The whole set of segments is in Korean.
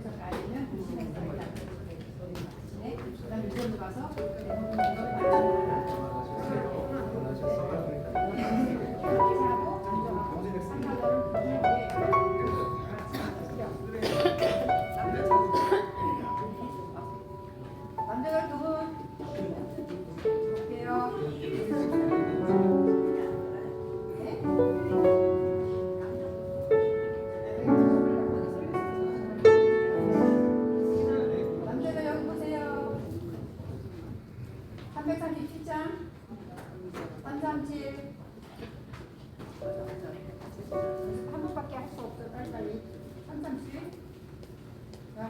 가리면 심했어요. 그다음에 이쪽으로 가서 남자가 두 분 볼게요. 남자가 여기 보세요. 337장 337 한 번밖에 할 수 없어. 빨리빨리 337 자.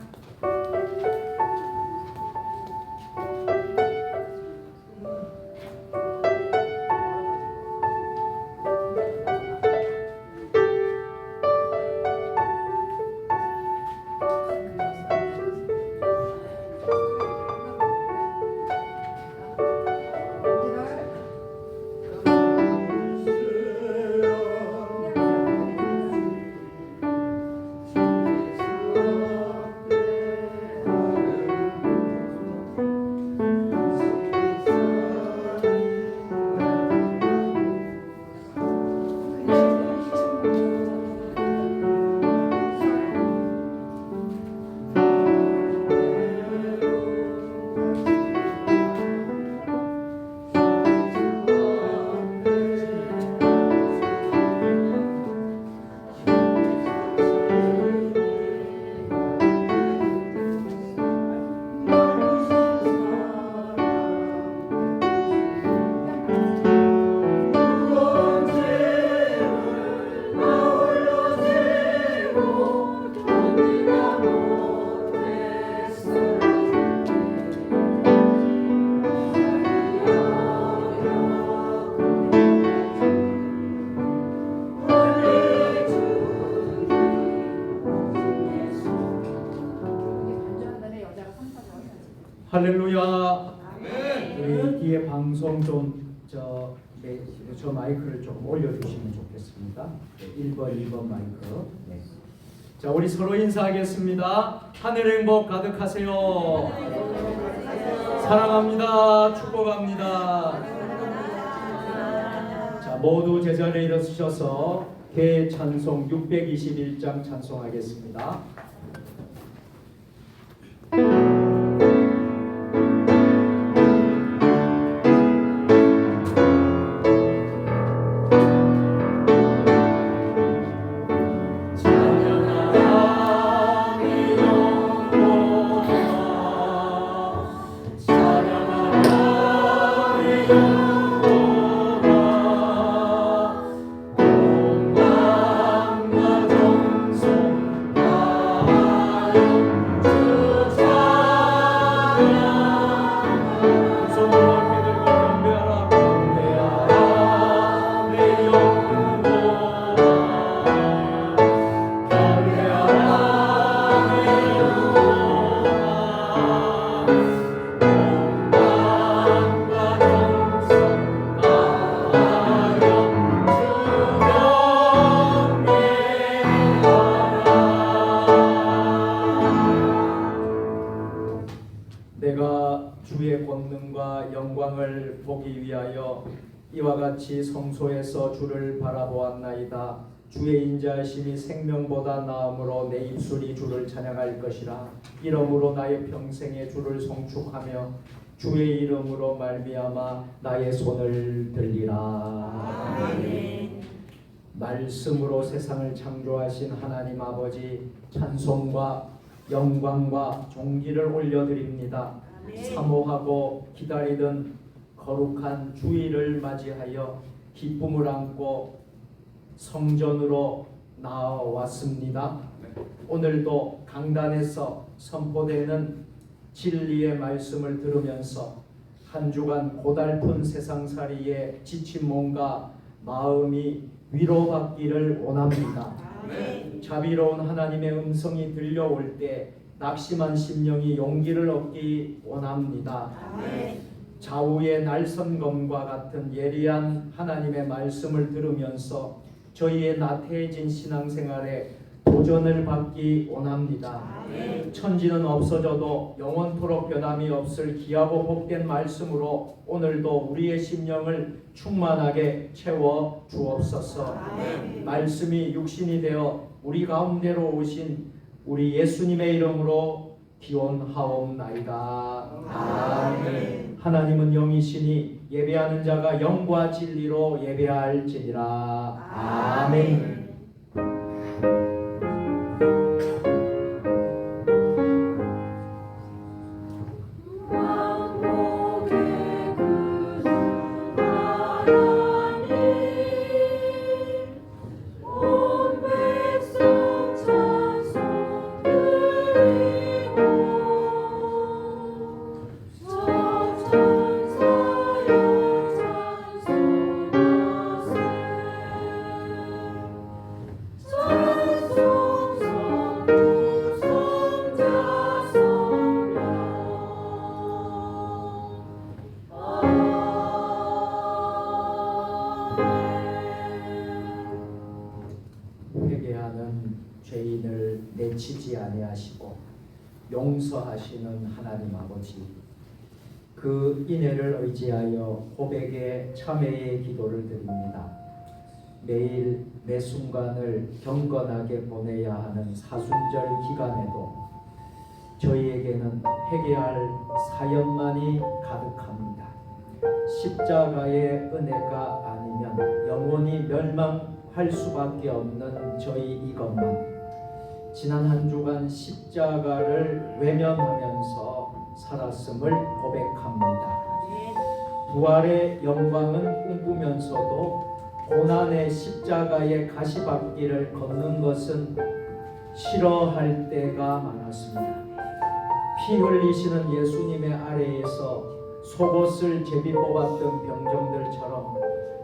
할렐루야. 우리 뒤에 방송 좀 저 마이크를 좀 올려주시면 좋겠습니다. 1번, 2번 마이크. 네. 자, 우리 서로 인사하겠습니다. 하늘 행복 가득하세요. 사랑합니다. 축복합니다. 자, 모두 제자리에 일어서셔서 대찬송 621장 찬송하겠습니다. 내가 주의 권능과 영광을 보기 위하여 이와 같이 성소에서 주를 바라보았나이다. 주의 인자하심이 생명보다 나음으로 내 입술이 주를 찬양할 것이라. 이러므로 나의 평생에 주를 송축하며 주의 이름으로 말미암아 나의 손을 들리라. 아멘. 말씀으로 세상을 창조하신 하나님 아버지, 찬송과 영광과 존귀를 올려드립니다. 사모하고 기다리던 거룩한 주일을 맞이하여 기쁨을 안고 성전으로 나와왔습니다. 오늘도 강단에서 선포되는 진리의 말씀을 들으면서 한 주간 고달픈 세상살이에 지친 몸과 마음이 위로받기를 원합니다. 자비로운 하나님의 음성이 들려올 때 낙심한 심령이 용기를 얻기 원합니다. 좌우의 날선검과 같은 예리한 하나님의 말씀을 들으면서 저희의 나태해진 신앙생활에 도전을 받기 원합니다. 천지는 없어져도 영원토록 변함이 없을 귀하고 복된 말씀으로 오늘도 우리의 심령을 충만하게 채워 주옵소서. 말씀이 육신이 되어 우리 가운데로 오신 우리 예수님의 이름으로 기원하옵나이다. 아멘. 하나님은 영이시니 예배하는 자가 영과 진리로 예배할지니라. 아멘. 회개하는 죄인을 내치지 아니하시고 용서하시는 하나님 아버지, 그 인애를 의지하여 고백의 참회의 기도를 드립니다. 매일 매 순간을 경건하게 보내야 하는 사순절 기간에도 저희에게는 회개할 사연만이 가득합니다. 십자가의 은혜가 아니면 영원히 멸망할 수밖에 없는 저희 이것만 지난 한 주간 십자가를 외면하면서 살았음을 고백합니다. 부활의 영광은 꿈꾸면서도 고난의 십자가의 가시밭길을 걷는 것은 싫어할 때가 많았습니다. 피 흘리시는 예수님의 아래에서 속옷을 제비 뽑았던 병정들처럼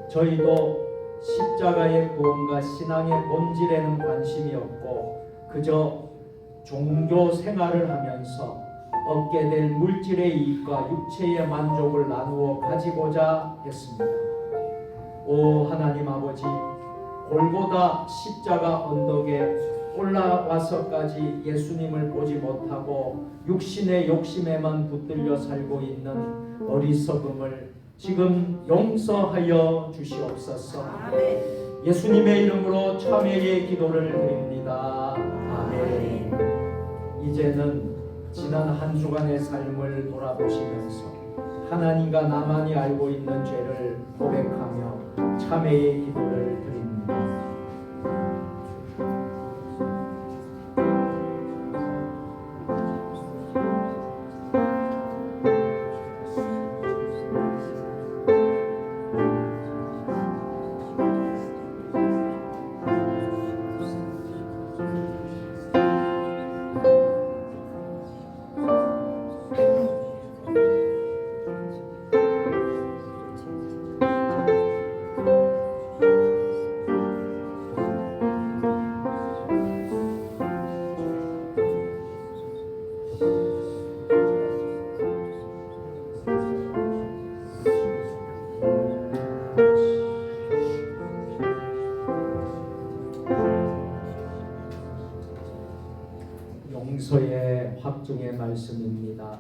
저희도 십자가의 구원과 신앙의 본질에는 관심이 없고 그저 종교 생활을 하면서 얻게 될 물질의 이익과 육체의 만족을 나누어 가지고자 했습니다. 오 하나님 아버지, 골고다 십자가 언덕에 올라와서까지 예수님을 보지 못하고 육신의 욕심에만 붙들려 살고 있는 어리석음을 지금 용서하여 주시옵소서. 예수님의 이름으로 참회의 기도를 드립니다. 아멘. 이제는 지난 한 주간의 삶을 돌아보시면서 하나님과 나만이 알고 있는 죄를 고백하며 참회의 기도를 드립니다. 용서의 확증의 말씀입니다.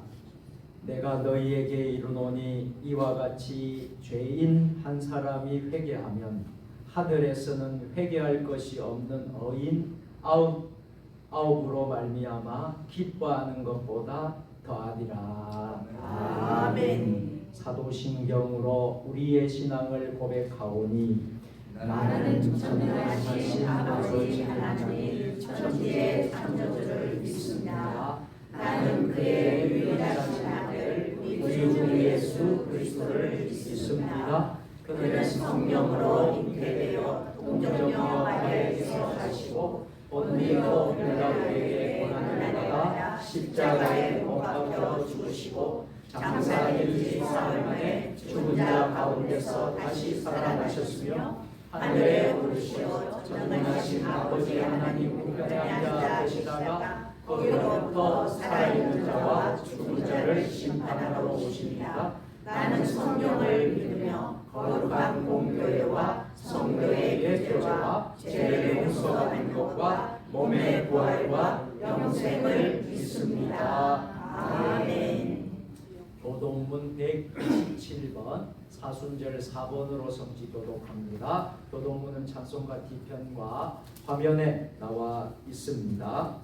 내가 너희에게 이르노니 이와 같이 죄인 한 사람이 회개하면 하늘에서는 회개할 것이 없는 어인 아홉으로 말미암아 기뻐하는 것보다 더하리라. 아멘. 사도신경으로 우리의 신앙을 고백하오니 나는 전능하신 아버지 하나님 천지의 창조주를 믿습니다. 나는 그의 유일하신 아들 우리 주 예수 그리스도를 믿습니다. 그는 성령으로 잉태되어 동정녀 마리아에게서 사시고 본디오 빌라도에게 고난을 받아 십자가에 못 박혀 죽으시고 장사 일주일 사흘 만에 죽은 자 가운데서 다시 살아나셨으며 하늘에 오르시어 전능하신 아버지 하나님 우편에 앉아 계시다가 거기로부터 살아있는 자와 죽은 자를 심판하러 오십니다. 나는 성령을 믿으며 거룩한 공교회와 성도의 교제와 죄를 용서받는 구원과 몸의 부활과 영생을 믿습니다. 아멘. 교동문 127번 사순절 4번으로 성지 교독합니다. 교동문은 찬송가 뒤편과 화면에 나와 있습니다.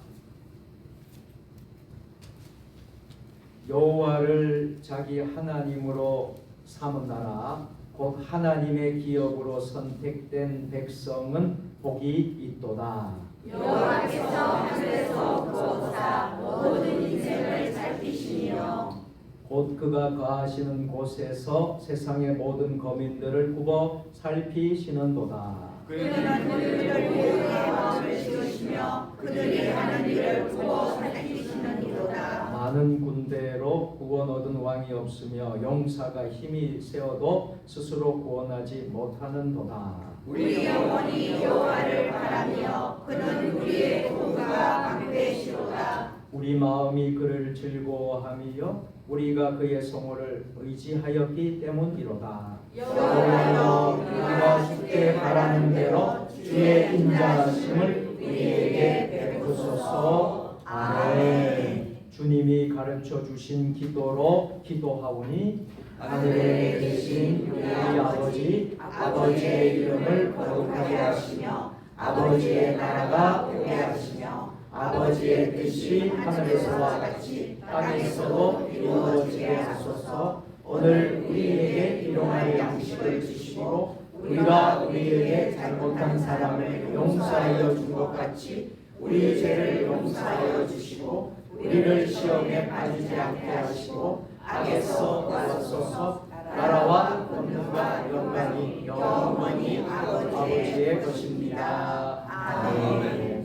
여호와를 자기 하나님으로 삼은 나라 곧 하나님의 기업으로 선택된 백성은 복이 있도다. 여호와께서 하늘에서 부어사 모든 인생을 살피시며 곧 그가 거하시는 곳에서 세상의 모든 거민들을 굽어 살피시는도다. 그는 그들을 위해 마음을 씌우시며 그들이 하는 일을 굽어 살피시는 이로다. 많은 군대로 구원 얻은 왕이 없으며 용사가 힘이 세어도 스스로 구원하지 못하는도다. 우리 영혼이 여호와를 바라며 그는 우리의 도구가 방패시로다. 우리 마음이 그를 즐거워하며 우리가 그의 성호를 의지하였기 때문이로다. 여호와여 우리가 주께 바라는 대로 주의 인자하심을 우리에게 베푸소서. 아멘. 주님이 가르쳐 주신 기도로 기도하오니 하늘에 계신 우리 아버지의 이름을 거룩하게 하시며 아버지의 나라가 오게 하시며 아버지의 뜻이 하늘에서와 같이 땅에서도 이루어지게 하소서. 오늘 우리에게 일용할 양식을 주시고 우리가 우리에게 잘못한 사람을 용서하여 준 것 같이 우리 죄를 용서하여 주시고 우리를 시험에 빠지지 않게 하시고 악에서 구하소서. 나라와 권능과 영광이 영원히 아버지의 것입니다. 아멘.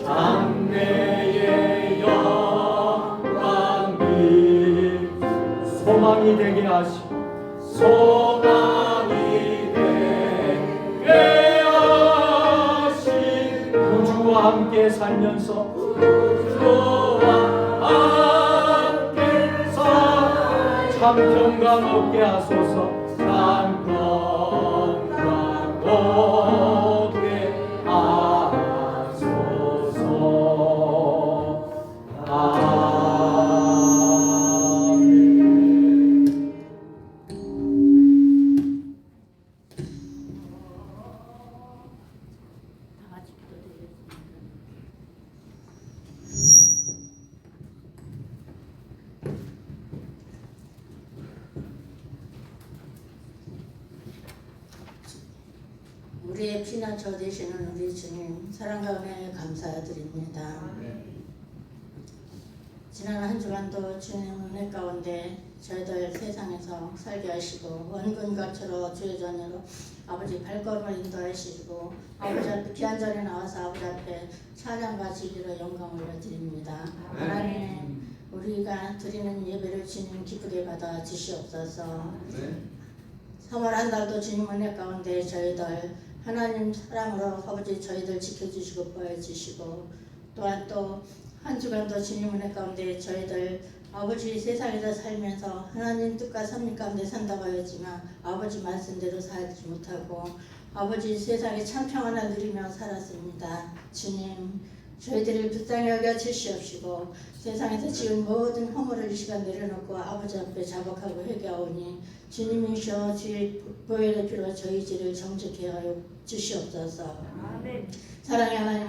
장래의 영광 및 소망이 되게 하시고 우주와 함께 살면서 참 평강 얻게 하소서. 참 평강 얻게 하소서. 아멘. 다 같이 기도드리겠습니다. 우리의 피난 저 되시는 우리 주님 사랑과 은혜에 감사드립니다. 지난 한 주간도 주님 은혜 가운데 저희들 세상에서 살게 하시고 원근각처럼 주의 전으로 아버지 발걸음을 인도하시고 아버지 앞에 귀한 자리에 나와서 아버지 앞에 찬양과 지기로 영광을 올려드립니다. 하나님 우리가 드리는 예배를 주님 기쁘게 받아 주시옵소서. 3월 한 달도 주님 은혜 가운데 저희들 하나님 사랑으로 아버지 저희들 지켜주시고 보여주시고 또한 또 한 주간도 주님 은혜 가운데 저희들 아버지 세상에서 살면서 하나님 뜻과 섭리 가운데 산다고 하였지만 아버지 말씀대로 살지 못하고 아버지 세상에 참 평안을 누리며 살았습니다. 주님 저희들을 불쌍히 여겨 주시옵시고 세상에서 지은 모든 허물을 이 시간 내려놓고 아버지 앞에 자복하고 회개하오니 주님이셔 주의 보혈의 피로 저희 죄를 정직케 하여 주시옵소서. 아멘. 사랑의 하나님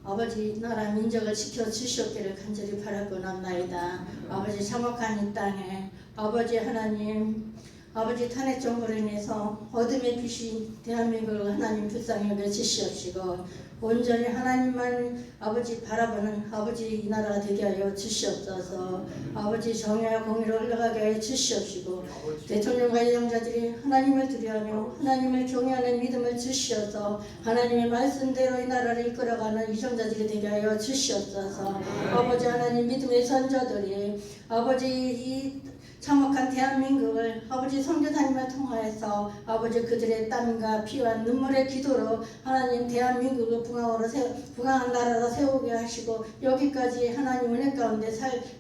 아버지 나라 민족을 지켜주시옵기를 간절히 바라고 남나이다. 아버지 참혹한 이 땅에 아버지 하나님 아버지 탄핵 정부로 인해서 어둠의 빛이 대한민국을 하나님 불쌍히 여겨 주시옵시고 온전히 하나님만 아버지 바라보는 아버지 이 나라가 되게 하여 주시옵소서. 아버지 정의와 공의로 흘러가게 하여 주시옵시고 대통령과 예정자들이 하나님을 두려워하며 하나님을 경외하는 믿음을 주시옵소서. 하나님의 말씀대로 이 나라를 이끌어가는 이정자들이 되게 하여 주시옵소서. 아버지 하나님 믿음의 선조들이 아버지 이 참혹한 대한민국을 아버지 선교사님을 통하여서 아버지 그들의 땀과 피와 눈물의 기도로 하나님 대한민국을 부강한 나라로 세우게 하시고 여기까지 하나님 은혜 가운데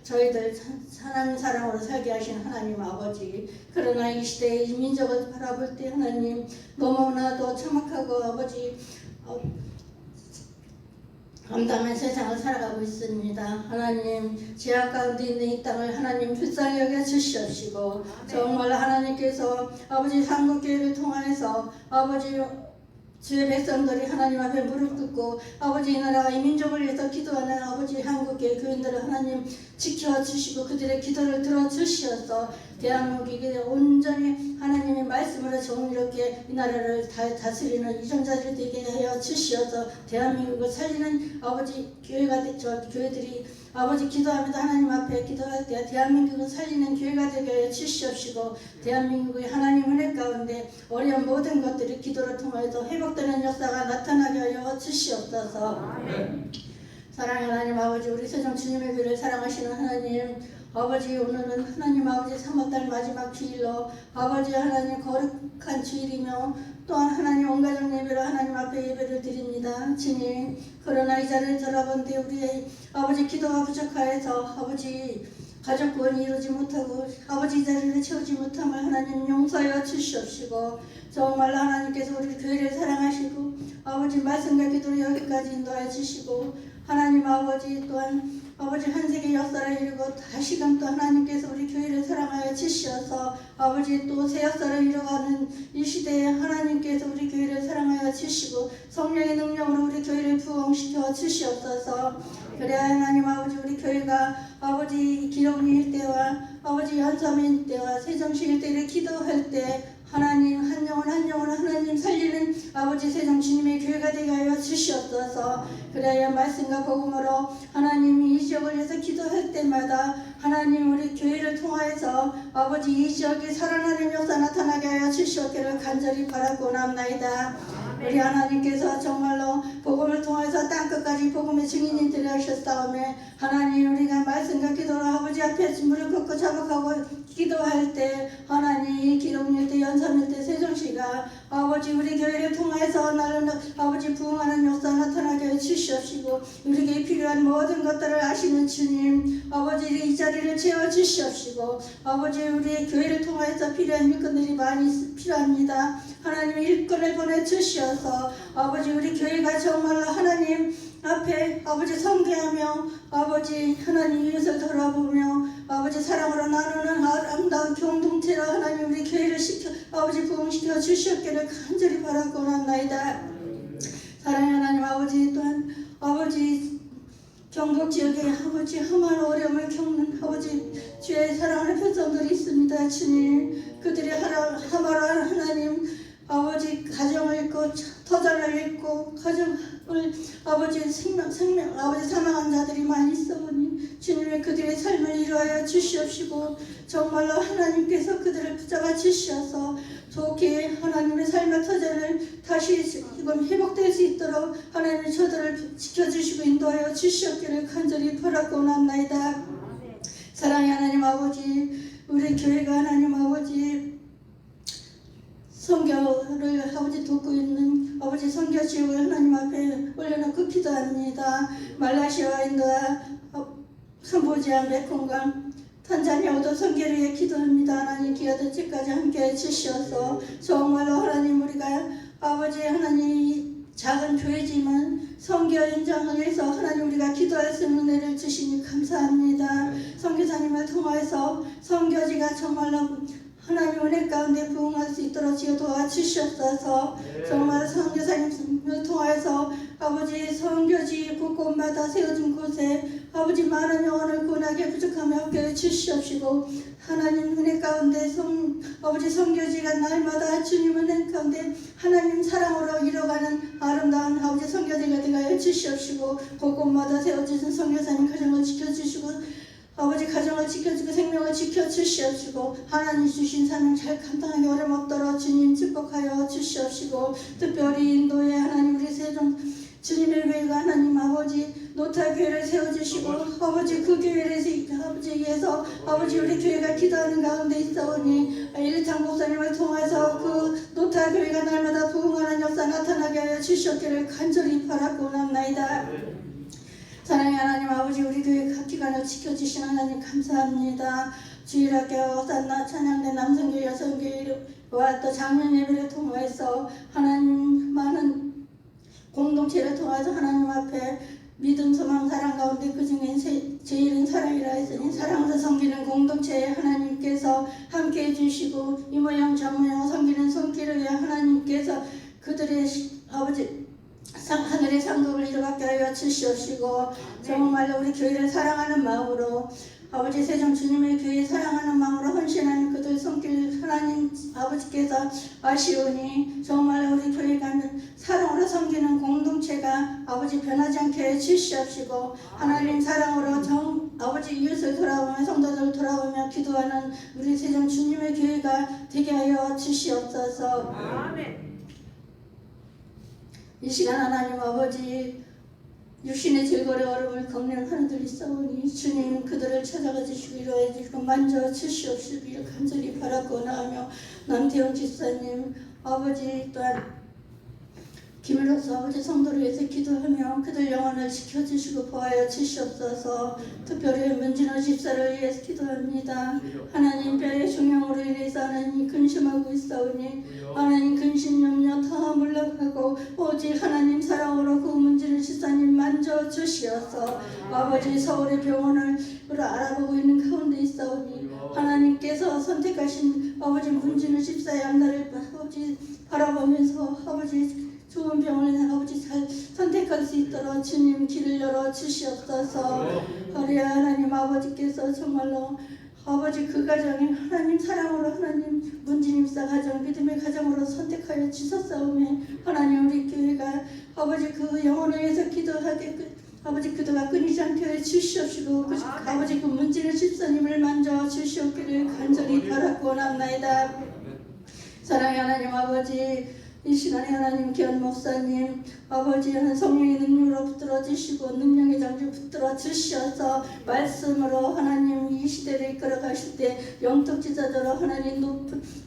저희들 하나님 사랑으로 살게 하신 하나님 아버지 그러나 이 시대의 이 민족을 바라볼 때 하나님 너무나도 참혹하고 아버지 암담한 세상을 살아가고 있습니다. 하나님 죄악 가운데 있는 이 땅을 하나님 불쌍히 여겨 주시옵시고 정말 하나님께서 아버지 한국교회를 통하여서 아버지 주의 백성들이 하나님 앞에 무릎 꿇고 아버지 이 나라와 이 민족을 위해서 기도하는 아버지 한국교회 교인들을 하나님 지켜주시고 그들의 기도를 들어주시어서 대한민국이 온전히 하나님의 말씀으로 정의롭게 이 나라를 다스리는 이정자들이 되게 하여 주시어서 대한민국을 살리는 아버지 교회들이 아버지 기도하면서 하나님 앞에 기도할 때 대한민국을 살리는 교회가 되게 하여 주시옵시고 대한민국의 하나님 은혜 가운데 어려운 모든 것들이 기도를 통해서 회복되는 역사가 나타나게 하여 주시옵소서. 사랑의 하나님 아버지 우리 세상 주님의 교회를 사랑하시는 하나님 아버지 오늘은 하나님 아버지 3월달 마지막 주일로 아버지 하나님 거룩한 주일이며 또한 하나님 온 가정 예배로 하나님 앞에 예배를 드립니다. 주님 그러나 이 자리를 돌아본데 우리의 아버지 기도가 부족하여서 아버지 가족 구원이 이루지 못하고 아버지 이 자리를 채우지 못함을 하나님 용서하여 주시옵시고 정말 하나님께서 우리 교회를 사랑하시고 아버지 말씀과 기도를 여기까지 인도하여 주시고 하나님 아버지 또한 아버지 한 세계 역사를 이루고 다시금 또 하나님께서 우리 교회를 사랑하여 주시어서 아버지 또 새 역사를 이루어가는 이 시대에 하나님께서 우리 교회를 사랑하여 주시고 성령의 능력으로 우리 교회를 부흥시켜 주시옵소서. 그래야 하나님 아버지 우리 교회가 아버지 기록일 때와 아버지 연삼일 때와 세정식일 때를 기도할 때 하나님 한 영혼 한 영혼 하나님 살리는 아버지 세상 주님의 교회가 되게 하여 주시옵소서. 그래야 말씀과 복음으로 하나님이 이 지역을 위해서 기도할 때마다 하나님 우리 교회를 통하여서 아버지 이 지역에 살아나는 역사 나타나게 하여 주시옵기를 간절히 바라고 남나이다. 우리 하나님께서 정말로 복음을 통해서 땅끝까지 복음의 증인이 되려 하셨사오매 하나님 우리가 말씀과 기도로 아버지 앞에 무릎 꿇고 자복하고 기도할 때 하나님 이 기록일 때 연삼일 때 세종시가 아버지 우리 교회를 통해서 나는 아버지 부흥하는 역사 나타나게 해 주시옵시고 우리에게 필요한 모든 것들을 아시는 주님 아버지 이 자리를 채워 주시옵시고 아버지 우리 교회를 통해서 필요한 일꾼들이 많이 필요합니다. 하나님 일꾼을 보내 주시어서 아버지 우리 교회가 정말로 하나님 앞에 아버지 성대하며 아버지 하나님 이웃을 돌아보며 아버지 사랑으로 나누는 아름다운 공동체로 하나님 우리 교회를 아버지 부흥시켜 주시옵기를 간절히 바라고 합나이다. 사랑의 하나님 아버지 또한 아버지 경북 지역에 아버지 험한 어려움을 겪는 아버지 주의 사랑하는 백성들이 있습니다. 주님 그들이 하마라 하나님 아버지 가정을 잃고 터전을 잃고 가정을 아버지 생명 아버지 사망한 자들이 많이 있어오니 이루하여 주시옵시고 정말로 하나님께서 그들을 붙잡아 주시어서 좋게 하나님의 삶의 터전을 다시 지금 회복될 수 있도록 하나님이 저들을 지켜주시고 인도하여 주시옵기를 간절히 바라고나옵나이다. 사랑의 하나님 아버지, 우리 교회가 하나님 아버지 선교를 아버지 돕고 있는 아버지 선교 지역을 하나님 앞에 올려놓고 기도합니다. 말라시아, 인도와 캄보디아, 메콩강, 탄자니아도 선교를 위해 기도합니다. 하나님 기아들 집까지 함께 주시어서 정말로 하나님 우리가 아버지 하나님 작은 교회지만 선교 현장을 위해서 하나님 우리가 기도할 수 있는 은혜를 주시니 감사합니다. 선교사님을 통해서 선교지가 정말로 하나님 은혜 가운데 부응할 수 있도록 지어 도와주시옵소서. 정말 선교사님을 통해서 아버지 선교지 곳곳마다 세워진 곳에 아버지 많은 영혼을 구원하게 부족함이 없게 주시옵시고 하나님 은혜 가운데 아버지 선교지가 날마다 주님 은혜 가운데 하나님 사랑으로 이뤄가는 아름다운 아버지 선교지가 되게 주시옵시고 곳곳마다 세워진 선교사님 가정을 지켜주시고 아버지 가정을 지켜주고 생명을 지켜주시옵시고 하나님 주신 사명 잘 감당하기 어려먹도록 주님 축복하여 주시옵시고 특별히 인도에 하나님 우리 세종 주님의 교회가 하나님 아버지 노타교회를 세워주시고 아버지 그 교회를 아버지 위해서 아버지 우리 교회가 기도하는 가운데 있사오니 일창 목사님을 통해서 그 노타교회가 날마다 부흥하는 역사 나타나게 하여 주시옵기를 간절히 바라고나옵나이다. 사랑의 하나님 아버지 우리 교회 각 기관을 지켜주신 하나님 감사합니다. 주일학교 산나 찬양대 남성교회 여성교회와 또 작년 예배를 통해서 하나님 많은 공동체를 통해서 하나님 앞에 믿음 소망 사랑 가운데 그중에 제일은 사랑이라 했으니 사랑으로 섬기는 공동체에 하나님께서 함께해 주시고 이 모양 저 모양 섬기는 손길을 위해 하나님께서 그들의 아버지 하늘의 상급을 이루게 하여 주시옵시고 정말로 우리 교회를 사랑하는 마음으로 아버지 세종 주님의 교회 사랑하는 마음으로 헌신하는 그들 손길 하나님 아버지께서 아시오니 정말로 우리 교회가 사랑으로 섬기는 공동체가 아버지 변하지 않게 해 주시옵시고 하나님 사랑으로 아버지 이웃을 돌아보며 성도들을 돌아보며 기도하는 우리 세종 주님의 교회가 되게 하여 주시옵소서. 아멘. 이 시간 하나님 아버지 육신의 질거리 얼음을 겪는 하늘들이 싸우니 주님 그들을 찾아가 주시고 이루어 주시고 만져 주시옵시기를 간절히 바라고나하며 남태영 집사님 아버지 또한 김일호서 아버지 성도를 위해서 기도하며 그들 영혼을 지켜주시고 보하여 주시옵소서. 특별히 문진호 집사를 위해서 기도합니다. 하나님 뼈의 중용으로 인해서 하나님 근심하고 있사오니 하나님 근심 염려 다 물러가고 오직 하나님 사랑으로 그 문진호 집사님 만져 주시어서 아버지 서울의 병원을 알아보고 있는 가운데 있사오니 하나님께서 선택하신 아버지 문진호 집사의 앞날을 아버지 바라보면서 아버지 좋은 병을 아버지 잘 선택할 수 있도록 주님 길을 열어 주시옵소서. 하나님 아버지께서 정말로 아버지 그 가정에 하나님 사랑으로 하나님 문진입사 가정 믿음의 가정으로 선택하여 주셨사오매 하나님 우리 교회가 아버지 그 영혼을 위해서 기도하게 아버지 기도가 끊이지 않게 해 주시옵시고 아버지 그 문진의 집사님을 만져 주시옵기를 간절히 바라고나옵나이다. 사랑의 하나님 아버지 이 시간에 하나님 귀한 목사님 아버지 성령의 능력으로 붙들어 주시고 능력의 장주 붙들어 주시어서 말씀으로 하나님 이 시대를 이끌어 가실 때 영적 지도자로 하나님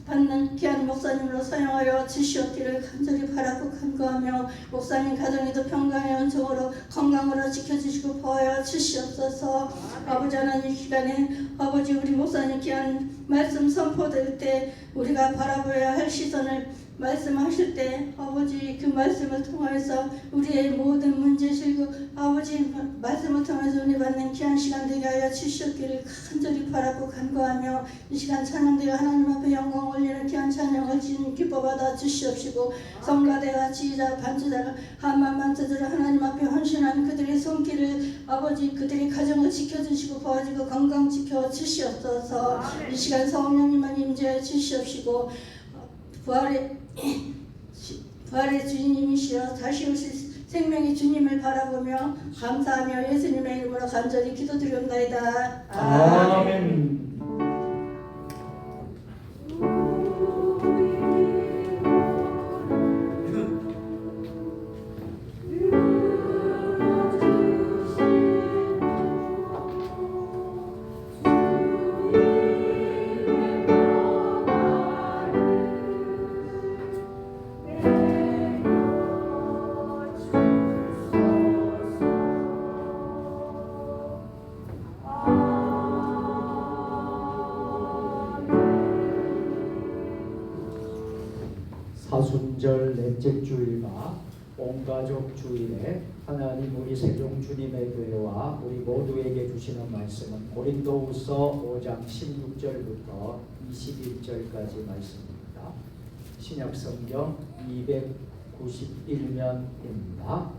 받는 귀한 목사님으로 사용하여 주시옵기를 간절히 바라고 간구하며 목사님 가정에도 평강의 은총으로 건강으로 지켜주시고 보호하여 주시옵소서. 아버지 하나님 이 시간에 아버지 우리 목사님 귀한 말씀 선포될 때 우리가 바라보아야 할 시선을 말씀하실 때 아버지 그 말씀을 통해서 우리의 모든 문제실고 아버지 말씀을 통해서 은혜 받는 귀한 시간 되게 하여 주시옵기를 간절히 바라고 간구하며 이 시간 찬양대가 하나님 앞에 영광 올리는 귀한 찬양을 주님 기뻐받아 주시옵시고 성가대와 지휘자 반주자가 한마음만 뜻으로 하나님 앞에 헌신한 그들의 손길을 아버지 그들의 가정을 지켜주시고 도와주고 건강 지켜 주시옵소서. 이 시간 성령님만 임재해 주시옵시고 부활의 주님이시여 다시 오실 생명의 주님을 바라보며 감사하며 예수님의 이름으로 간절히 기도드리옵나이다. 아멘. 사순절 넷째 주일과 온가족 주일에 하나님 우리 세종 주님의 교회와 우리 모두에게 주시는 말씀은 고린도후서 5장 16절부터 21절까지 말씀입니다. 신약 성경 291면입니다.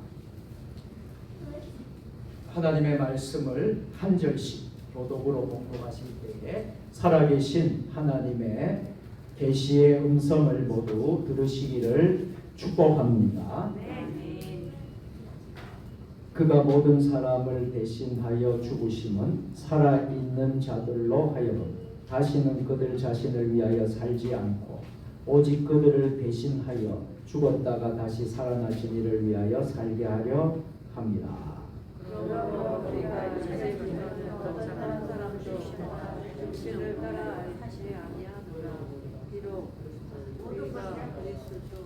하나님의 말씀을 한 절씩 교독으로 봉독하실 때에 살아계신 하나님의 계시의 음성을 모두 들으시기를 축복합니다. 그가 모든 사람을 대신하여 죽으심은 살아있는 자들로 하여금 다시는 그들 자신을 위하여 살지 않고 오직 그들을 대신하여 죽었다가 다시 살아나신 이를 위하여 살게 하려 합니다. 그러므로 우리가 착한 사람도 육신을 따라 하지 아니하노라. 비록 우리가 그리스도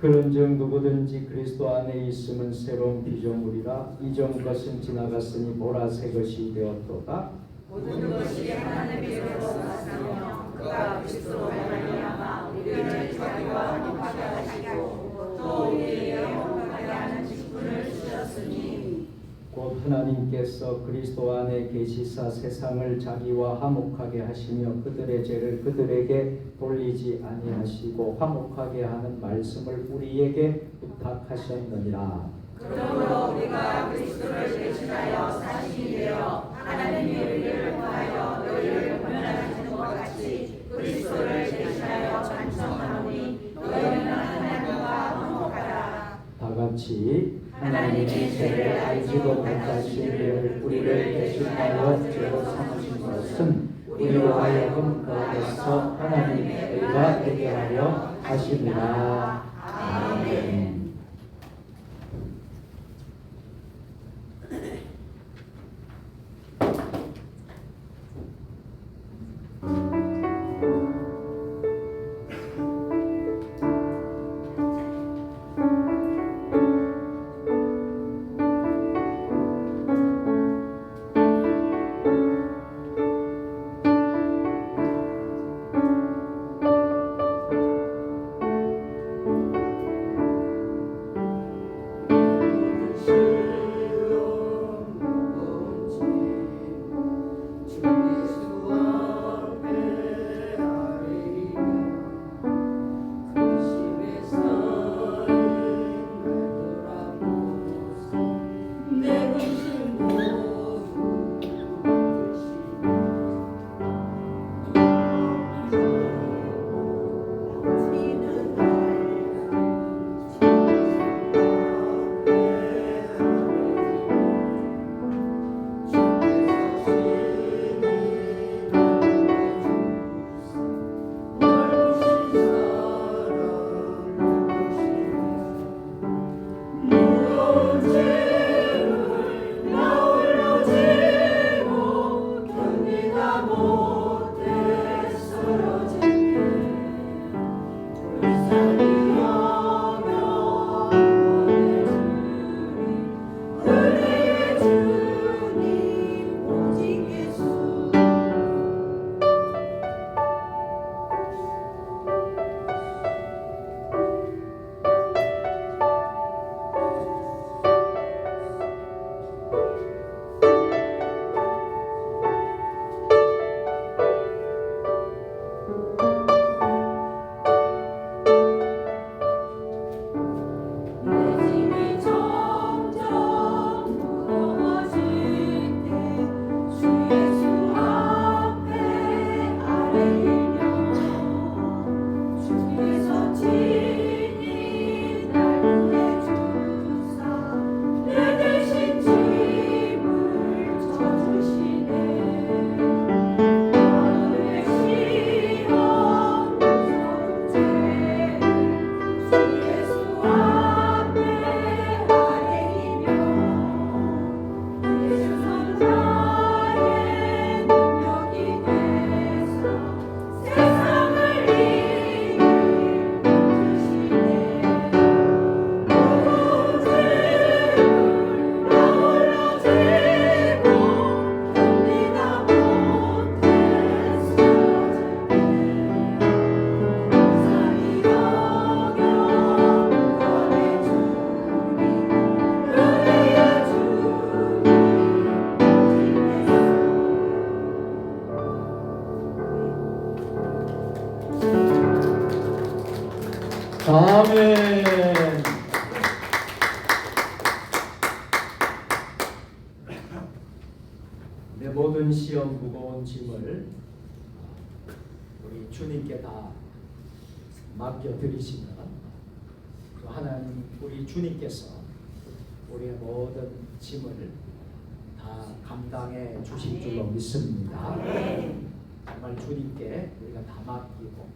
그런즉 누구든지 그리스도 안에 있으면 새로운 피조물이라 이전 것은 지나갔으니 보라 새 것이 되었도다. 모든 것이 하나님께로서 나사며 그가 그리스도로 말미암아 우리를 자기와 화목하게 하시고 또 우리에게 화목하게 하는 직분을 주셨으니 곧 하나님께서 그리스도 안에 계시사 세상을 자기와 화목하게 하시며 그들의 죄를 그들에게 돌리지 아니하시고 화목하게 하는 말씀을 우리에게 부탁하셨느니라. 그러므로 우리가 그리스도를 대신하여 사신이 되어 하나님이 우리를 구하여 너희를 권면하시는 것 같이 그리스도를 대신하여 찬송하노니 너희는 하나님과 화목하라. 다 같이 하나님의 죄를 알지도 못하신 이를 우리를 대신하여 죄로 삼으신 것은 우리로 하여금 그 안에서 하나님의 의가 되게 하려 하심이라. 아멘. 내 모든 시험 무거운 짐을 우리 주님께 다 맡겨드리시면 하나님 우리 주님께서 우리의 모든 짐을 다 감당해 주실 줄로 믿습니다. 정말 주님께 우리가 다 맡기고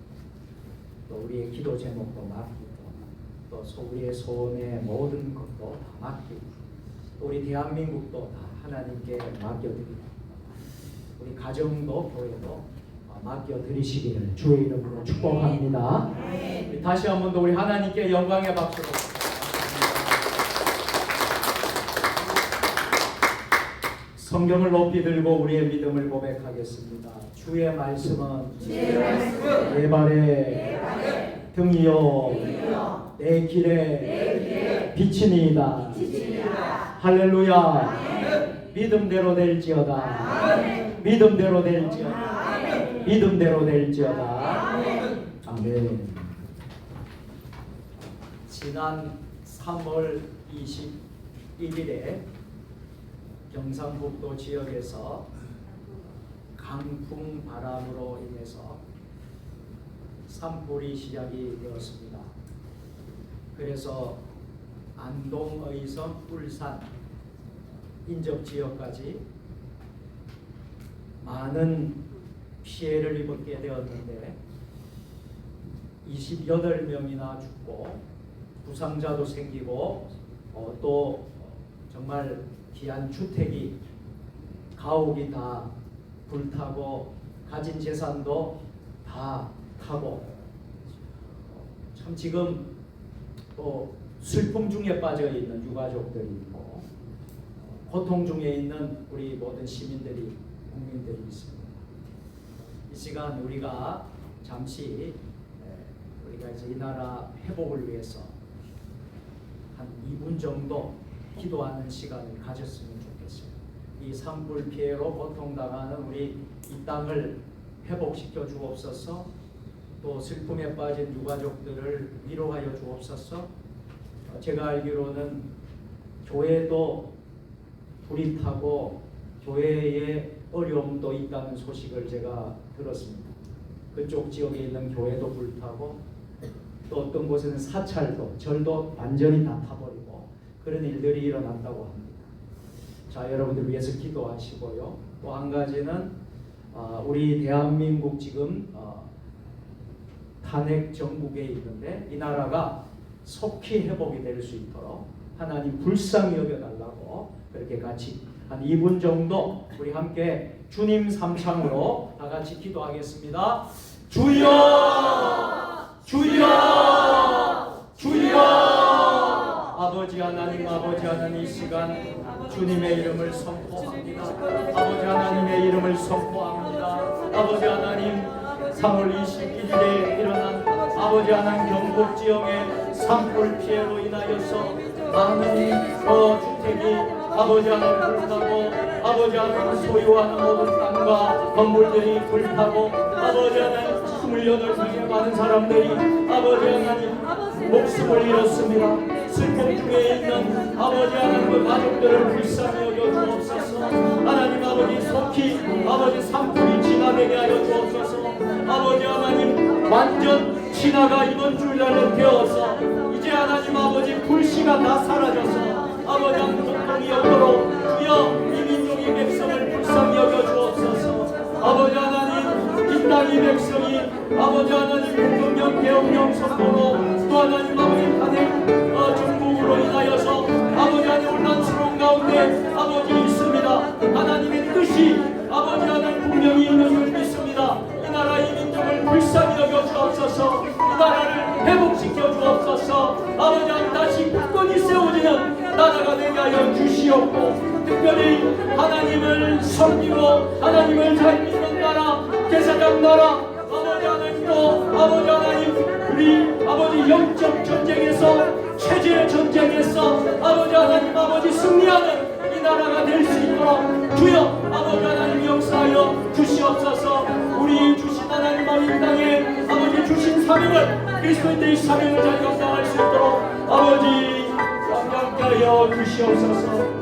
또 우리의 기도 제목도 맡기고 또 우리의 소원의 모든 것도 다 맡기고 또 우리 대한민국도 다 하나님께 맡겨드리고 우리 가정도 교회도 맡겨드리시기를 주의 이름으로 축복합니다. 다시 한 번 더 우리 하나님께 영광의 박수로 성경을 높이 들고 우리의 믿음을 고백하겠습니다. 주의 말씀은 내 발에 등이요 내 길에 빛이니이다. 할렐루야. 믿음대로 될지어다. 믿음대로 될지어다. 믿음대로 될지어다. 아멘. 지난 3월 21일에 경상북도 지역에서 강풍 바람으로 인해서 산불이 시작이 되었습니다. 그래서 안동, 의성, 울산, 인접 지역까지 많은 피해를 입게 되었는데 28명이나 죽고 부상자도 생기고 또 정말 귀한 주택이 가옥이 다 불타고 가진 재산도 다 타고 참 지금 또 슬픔 중에 빠져 있는 유가족들이 있고 고통 중에 있는 우리 모든 시민들이 국민들이 있습니다. 이 시간 우리가 잠시 우리가 이제 이 나라 회복을 위해서 한 2분 정도 기도하는 시간을 가졌으면 좋겠어요. 이 산불 피해로 고통당하는 우리 이 땅을 회복시켜 주옵소서. 또 슬픔에 빠진 유가족들을 위로하여 주옵소서. 제가 알기로는 교회도 불이 타고 교회에 어려움도 있다는 소식을 제가 들었습니다. 그쪽 지역에 있는 교회도 불타고 또 어떤 곳에는 사찰도 절도 완전히 다 타버리고 그런 일들이 일어난다고 합니다. 자, 여러분들 위해서 기도하시고요. 또 한 가지는 우리 대한민국 지금 탄핵 정국에 있는데 이 나라가 속히 회복이 될 수 있도록 하나님 불쌍히 여겨달라고 그렇게 같이 한 2분 정도 우리 함께 주님 삼창으로 다 같이 기도하겠습니다. 주여! 주여! 주여! 아버지 하나님, 아버지 하나님, 이 시간 주님의 이름을 선포합니다. 아버지 하나님의 이름을 선포합니다. 아버지 하나님, 3월 21일에 일어난 아버지 하나님 경북 지역의 산불 피해로 인하여서 많은 주택이 아버지 하나님 불타고 아버지 하나님 소유하는 모든 땅과 건물들이 불타고 아버지 하나님 28명의 많은 사람들이 아버지 하나님 목숨을 잃었습니다. 슬픔 중에 있는 아버지 하나님의 가족들을 불쌍히 여겨 주옵소서. 하나님 아버지 속히 아버지 산불이 지나게 하여 주옵소서. 아버지 하나님 완전 진화가 이번 주일날로 되어서 이제 하나님 아버지 불씨가 다 사라져서 아버지 하나님 고통이 없도록 주여 이 민족의 백성을 불쌍히 여겨 주옵소서. 아버지 하나님 이 땅의 백성이 아버지 하나님 공동령 개혁령 선포로 또 하나님 아버지 탄핵 정국으로 인하여서 아버지 하나님 혼란스러운 가운데 아버지 있습니다. 하나님의 뜻이 아버지 하나님 분명히 있는 줄 믿습니다. 이 나라 이 민족을 불쌍히 여겨 주옵소서. 이 나라를 회복시켜 주옵소서. 아버지 하나님 다시 굳건히 세워지는 나라가 되게 하여 주시옵고 특별히 하나님을 섬기고 하나님을 잘 믿는 나라 제사장 나라 아버지 하나님도 아버지 하나님 우리 아버지 영적 전쟁에서 체제의 전쟁에서 아버지 하나님 아버지 승리하는 이 나라가 될 수 있도록 주여 아버지 하나님 역사하여 주시옵소서. 우리 주신 하나님 아버지 땅에 아버지 주신 사명을 그리스도인들의 사명을 잘 감당할 수 있도록 아버지 함께 하여 주시옵소서.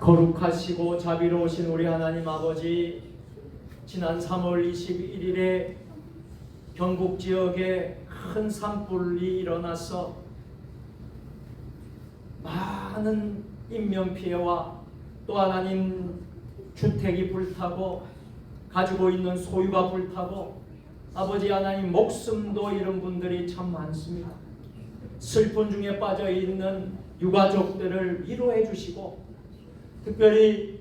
거룩하시고 자비로우신 우리 하나님 아버지, 지난 3월 21일에 경북 지역에 큰 산불이 일어나서 많은 인명피해와 또 하나님 주택이 불타고 가지고 있는 소유가 불타고 아버지 하나님 목숨도 잃은 분들이 참 많습니다. 슬픈 중에 빠져 있는 유가족들을 위로해 주시고, 특별히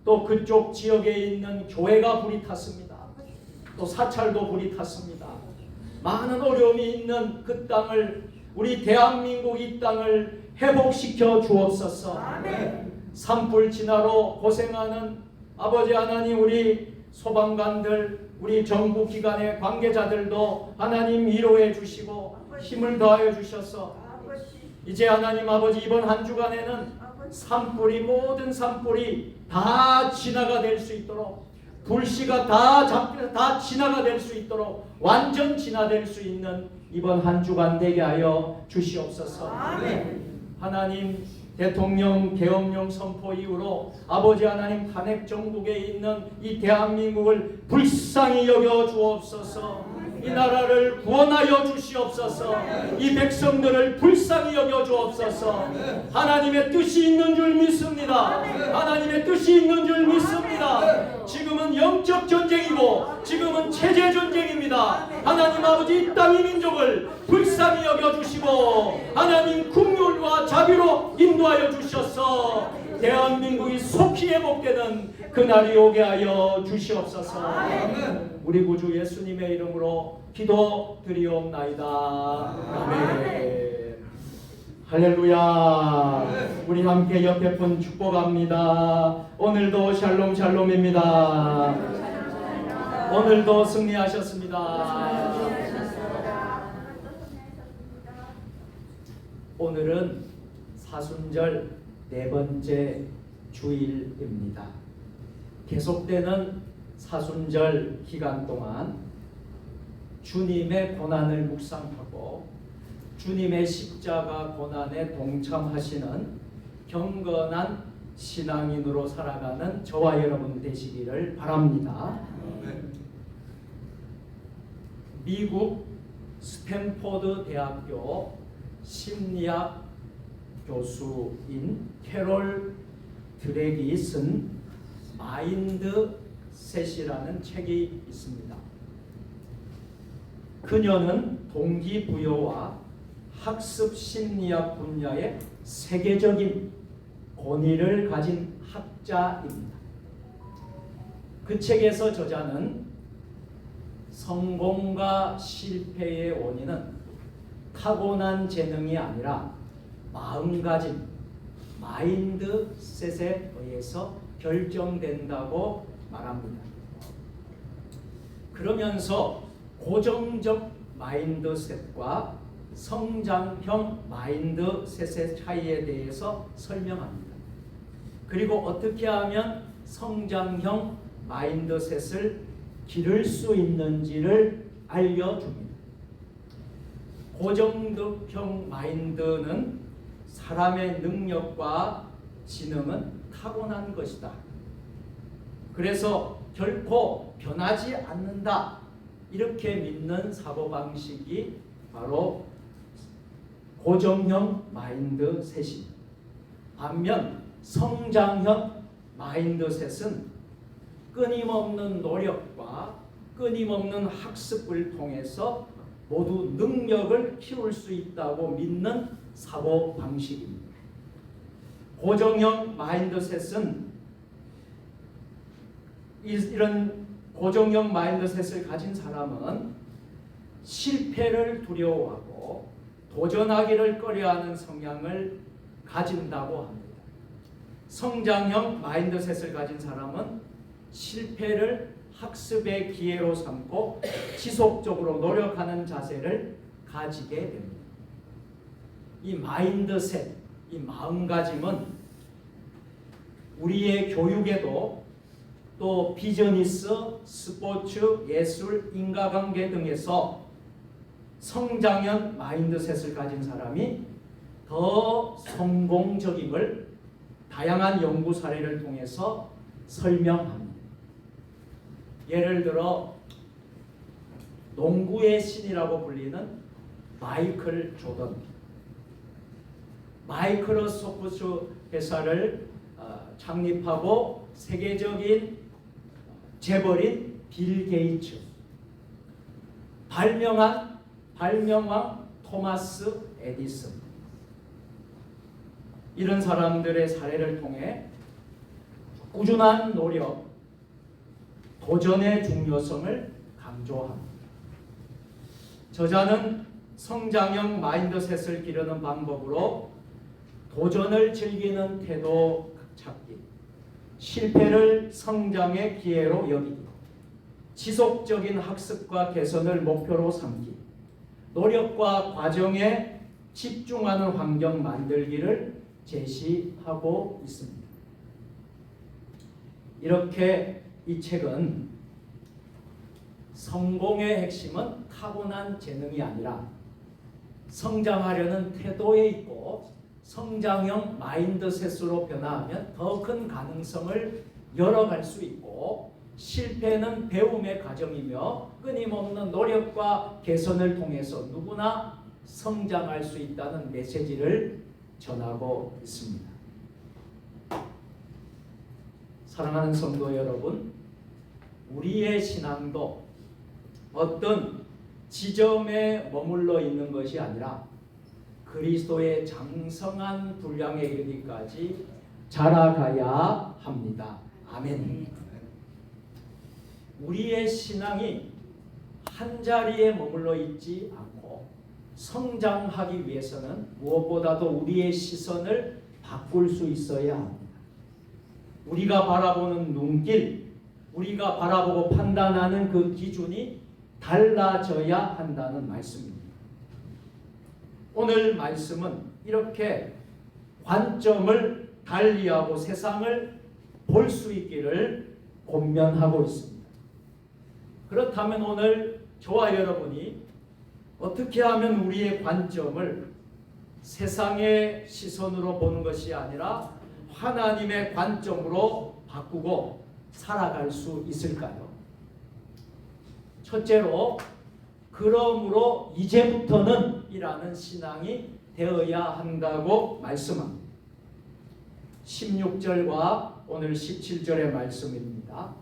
또 그쪽 지역에 있는 교회가 불이 탔습니다. 또 사찰도 불이 탔습니다. 많은 어려움이 있는 그 땅을, 우리 대한민국 이 땅을 회복시켜 주옵소서. 산불 진화로 고생하는 아버지 하나님, 우리 소방관들, 우리 정부기관의 관계자들도 하나님 위로해 주시고 힘을 더하여 주셔서 이제 하나님 아버지 이번 한 주간에는 산불이, 모든 산불이 다 진화가 될 수 있도록, 불씨가 다 진화가 될 수 있도록 완전 진화될 수 있는 이번 한 주간 되게 하여 주시옵소서. 하나님, 대통령 계엄령 선포 이후로 아버지 하나님 탄핵 정국에 있는 이 대한민국을 불쌍히 여겨 주옵소서. 이 나라를 구원하여 주시옵소서. 이 백성들을 불쌍히 여겨 주옵소서. 하나님의 뜻이 있는 줄 믿습니다. 하나님의 뜻이 있는 줄 믿습니다. 지금은 영적 전쟁이고 지금은 체제 전쟁입니다. 하나님 아버지, 이 땅의 민족을 불쌍히 여겨 주시고 하나님 긍휼과 자비로 인도하여 주셔서 대한민국이 속히 회복되는 그날이 오게 하여 주시옵소서. 우리 구주 예수님의 이름으로 기도드리옵나이다. 아멘. 할렐루야. 우리 함께 옆에 분 축복합니다. 오늘도 샬롬 샬롬입니다. 오늘도 승리하셨습니다. 오늘은 사순절 네 번째 주일입니다. 계속되는 사순절 기간 동안 주님의 고난을 묵상하고 주님의 십자가 고난에 동참하시는 경건한 신앙인으로 살아가는 저와 여러분 되시기를 바랍니다. 미국 스탠포드 대학교 심리학 교수인 캐롤 드렉이 쓴 마인드셋이라는 책이 있습니다. 그녀는 동기부여와 학습 심리학 분야의 세계적인 권위를 가진 학자입니다. 그 책에서 저자는 성공과 실패의 원인은 타고난 재능이 아니라 마음가짐, 마인드셋에 의해서 결정된다고 말합니다. 그러면서 고정적 마인드셋과 성장형 마인드셋의 차이에 대해서 설명합니다. 그리고 어떻게 하면 성장형 마인드셋을 기를 수 있는지를 알려줍니다. 고정형 마인드는 사람의 능력과 지능은 타고난 것이다. 그래서 결코 변하지 않는다. 이렇게 믿는 사고방식이 바로 고정형 마인드셋입니다. 반면 성장형 마인드셋은 끊임없는 노력과 끊임없는 학습을 통해서 모두 능력을 키울 수 있다고 믿는 사고방식입니다. 고정형 마인드셋은 이런 고정형 마인드셋을 가진 사람은 실패를 두려워하고 도전하기를 꺼려하는 성향을 가진다고 합니다. 성장형 마인드셋을 가진 사람은 실패를 학습의 기회로 삼고 지속적으로 노력하는 자세를 가지게 됩니다. 이 마인드셋, 이 마음가짐은 우리의 교육에도 또 비즈니스, 스포츠, 예술, 인과관계 등에서 성장형 마인드셋을 가진 사람이 더 성공적임을 다양한 연구 사례를 통해서 설명합니다. 예를 들어 농구의 신이라고 불리는 마이클 조던, 마이크로소프트 회사를 창립하고 세계적인 재벌인 빌 게이츠, 발명왕 토마스 에디슨, 이런 사람들의 사례를 통해 꾸준한 노력, 도전의 중요성을 강조합니다. 저자는 성장형 마인드셋을 기르는 방법으로 도전을 즐기는 태도 찾기, 실패를 성장의 기회로 여기기, 지속적인 학습과 개선을 목표로 삼기, 노력과 과정에 집중하는 환경 만들기를 제시하고 있습니다. 이렇게 이 책은 성공의 핵심은 타고난 재능이 아니라 성장하려는 태도에 있고 성장형 마인드셋으로 변화하면 더 큰 가능성을 열어갈 수 있고, 실패는 배움의 과정이며 끊임없는 노력과 개선을 통해서 누구나 성장할 수 있다는 메시지를 전하고 있습니다. 사랑하는 성도 여러분, 우리의 신앙도 어떤 지점에 머물러 있는 것이 아니라 그리스도의 장성한 분량에 이르기까지 자라가야 합니다. 아멘. 우리의 신앙이 한 자리에 머물러 있지 않고 성장하기 위해서는 무엇보다도 우리의 시선을 바꿀 수 있어야 합니다. 우리가 바라보는 눈길, 우리가 바라보고 판단하는 그 기준이 달라져야 한다는 말씀입니다. 오늘 말씀은 이렇게 관점을 달리하고 세상을 볼 수 있기를 권면하고 있습니다. 그렇다면 오늘 저와 여러분이 어떻게 하면 우리의 관점을 세상의 시선으로 보는 것이 아니라 하나님의 관점으로 바꾸고 살아갈 수 있을까요? 첫째로, 그러므로 이제부터는 이라는 신앙이 되어야 한다고 말씀합니다. 16절과 오늘 17절의 말씀입니다.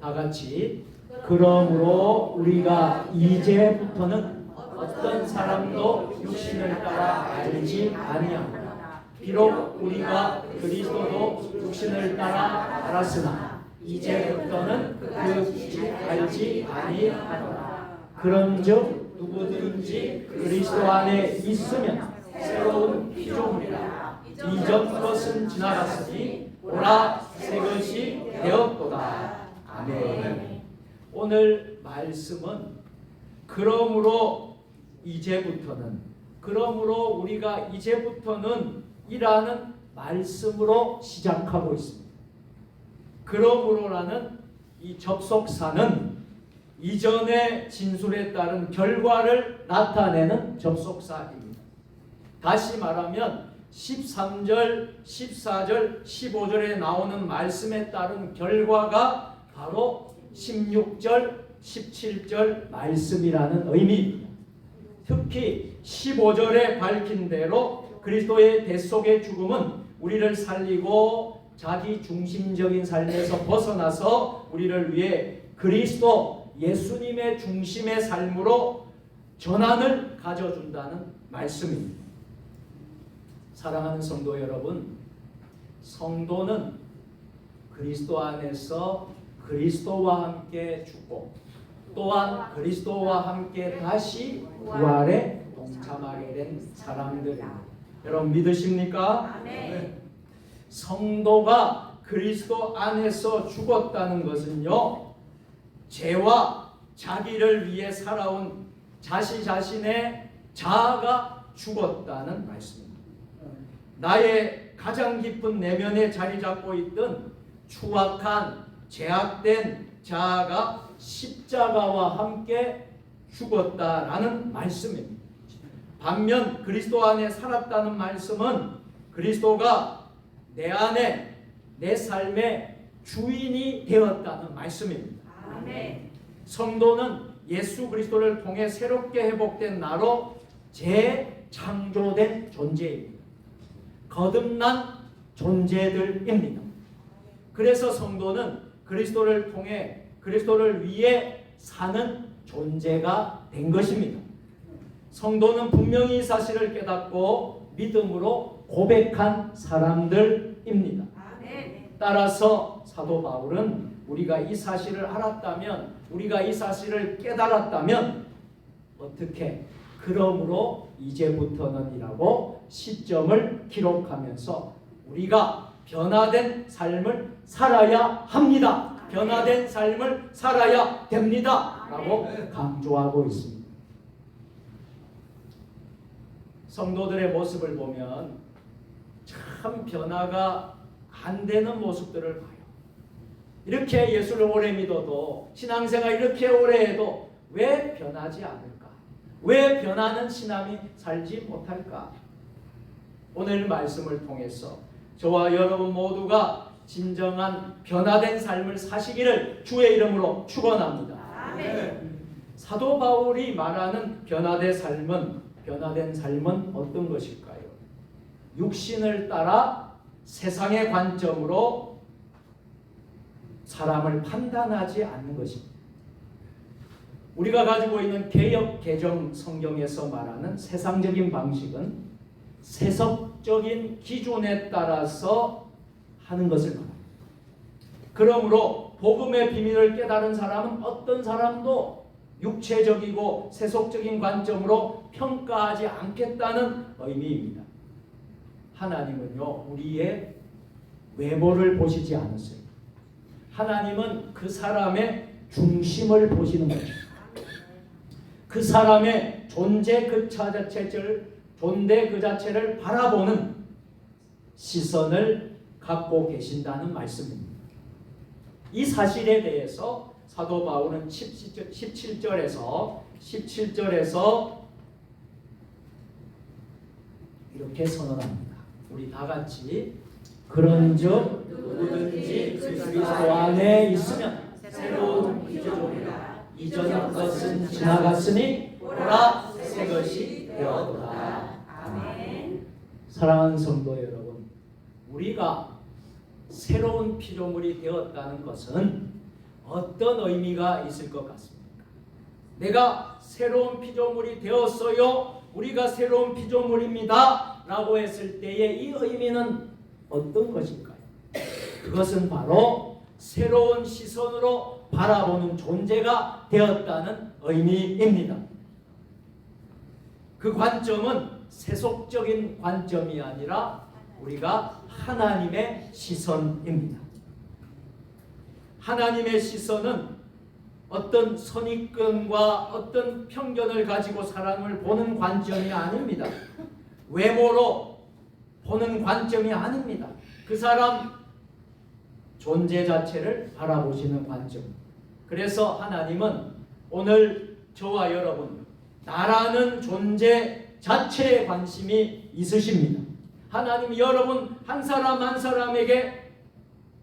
다 같이, 그러므로 우리가 이제부터는 어떤 사람도 육신을 따라 알지 아니하노라. 비록 우리가 그리스도도 육신을 따라 알았으나 이제부터는 그 알지 아니하노라. 그런즉 누구든지 그리스도 안에 있으면 새로운 피조물이라. 이전 것은 지나갔으니 보라 새 것이 되었도다. 아멘. 오늘 말씀은 그러므로 이제부터는, 그러므로 우리가 이제부터는 이라는 말씀으로 시작하고 있습니다. 그러므로라는 이 접속사는 이전의 진술에 따른 결과를 나타내는 접속사입니다. 다시 말하면 13절, 14절, 15절에 나오는 말씀에 따른 결과가 바로 16절, 17절 말씀이라는 의미입니다. 특히 15절에 밝힌 대로 그리스도의 뱃속의 죽음은 우리를 살리고 자기 중심적인 삶에서 벗어나서 우리를 위해 그리스도 예수님의 중심의 삶으로 전환을 가져준다는 말씀입니다. 사랑하는 성도 여러분, 성도는 그리스도 안에서 그리스도와 함께 죽고 또한 그리스도와 함께 다시 부활에 동참하게 된 사람들입니다. 여러분 믿으십니까? 네. 성도가 그리스도 안에서 죽었다는 것은요, 죄와 자기를 위해 살아온 자신의 자아가 죽었다는 말씀입니다. 나의 가장 깊은 내면에 자리 잡고 있던 추악한 죄악된 자아가 십자가와 함께 죽었다라는 말씀입니다. 반면 그리스도 안에 살았다는 말씀은 그리스도가 내 안에 내 삶의 주인이 되었다는 말씀입니다. 아멘. 성도는 예수 그리스도를 통해 새롭게 회복된 나로 재창조된 존재입니다. 거듭난 존재들입니다. 그래서 성도는 그리스도를 통해 그리스도를 위해 사는 존재가 된 것입니다. 성도는 분명히 이 사실을 깨닫고 믿음으로 고백한 사람들입니다. 따라서 사도 바울은 우리가 이 사실을 알았다면, 우리가 이 사실을 깨달았다면 어떻게 그러므로 이제부터는이라고 시점을 기록하면서 우리가 변화된 삶을 살아야 합니다. 변화된 삶을 살아야 됩니다. 라고 강조하고 있습니다. 성도들의 모습을 보면 참 변화가 안 되는 모습들을 봐요. 이렇게 예수를 오래 믿어도, 신앙생활 이렇게 오래 해도 왜 변하지 않을까? 왜 변하는 신앙이 살지 못할까? 오늘 말씀을 통해서 저와 여러분 모두가 진정한 변화된 삶을 사시기를 주의 이름으로 축원합니다. 아멘. 사도 바울이 말하는 변화된 삶은 어떤 것일까요? 육신을 따라 세상의 관점으로 사람을 판단하지 않는 것입니다. 우리가 가지고 있는 개역 개정 성경에서 말하는 세상적인 방식은 세속적인 기준에 따라서 하는 것을 말합니다. 그러므로 복음의 비밀을 깨달은 사람은 어떤 사람도 육체적이고 세속적인 관점으로 평가하지 않겠다는 의미입니다. 하나님은요, 우리의 외모를 보시지 않으세요. 하나님은 그 사람의 중심을 보시는 거죠. 그 사람의 존재 그 자체를 바라보는 시선을 갖고 계신다는 말씀입니다. 이 사실에 대해서 사도 바울은 17절에서 이렇게 선언합니다. 우리 다 같이 그런즉 누구든지 그리스도 안에 있으면 새로운 피조물이라 이전 것은 지나갔으니 보라 새 것이 되었도다. 아멘. 사랑하는 성도 여러분, 우리가 새로운 피조물이 되었다는 것은 어떤 의미가 있을 것 같습니까? 내가 새로운 피조물이 되었어요. 우리가 새로운 피조물입니다. 라고 했을 때의 이 의미는 어떤 것일까요? 그것은 바로 새로운 시선으로 바라보는 존재가 되었다는 의미입니다. 그 관점은 세속적인 관점이 아니라 우리가 하나님의 시선입니다. 하나님의 시선은 어떤 선입견과 어떤 편견을 가지고 사람을 보는 관점이 아닙니다. 외모로 보는 관점이 아닙니다. 그 사람 존재 자체를 바라보시는 관점. 그래서 하나님은 오늘 저와 여러분, 나라는 존재 자체에 관심이 있으십니다. 하나님이 여러분 한 사람 한 사람에게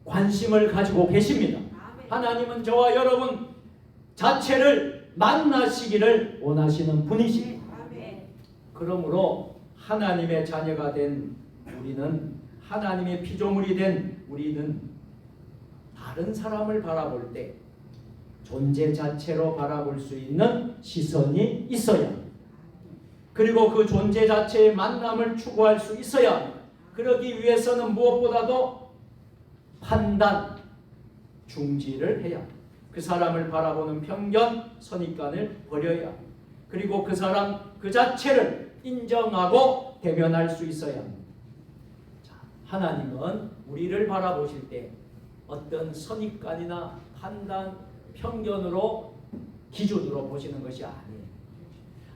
관심을 가지고 계십니다. 하나님은 저와 여러분 자체를 만나시기를 원하시는 분이십니다. 그러므로 하나님의 자녀가 된 우리는, 하나님의 피조물이 된 우리는 다른 사람을 바라볼 때 존재 자체로 바라볼 수 있는 시선이 있어야 합니다. 그리고 그 존재 자체의 만남을 추구할 수 있어야 합니다. 그러기 위해서는 무엇보다도 판단, 중지를 해야 합니다. 그 사람을 바라보는 편견, 선입관을 버려야 합니다. 그리고 그 사람 그 자체를 인정하고 대면할 수 있어야 합니다. 자, 하나님은 우리를 바라보실 때 어떤 선입관이나 판단, 편견으로 기준으로 보시는 것이 아니에요.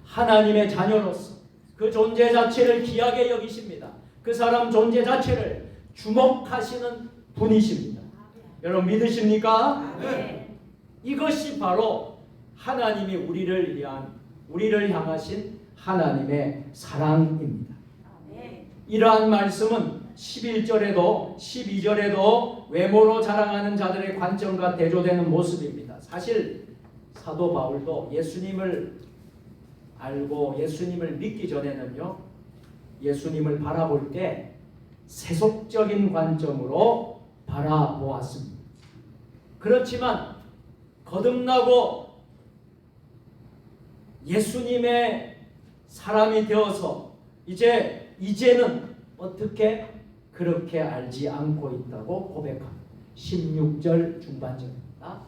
하나님의 자녀로서 그 존재 자체를 귀하게 여기십니다. 그 사람 존재 자체를 주목하시는 분이십니다. 여러분 믿으십니까? 네. 이것이 바로 하나님이 우리를 향하신 하나님의 사랑입니다. 네. 이러한 말씀은 11절에도 12절에도 외모로 자랑하는 자들의 관점과 대조되는 모습입니다. 사실 사도 바울도 예수님을 알고 예수님을 믿기 전에는요, 예수님을 바라볼 때 세속적인 관점으로 바라보았습니다. 그렇지만 거듭나고 예수님의 사람이 되어서 이제는 어떻게 그렇게 알지 않고 있다고 고백합니다. 16절 중반절입니다.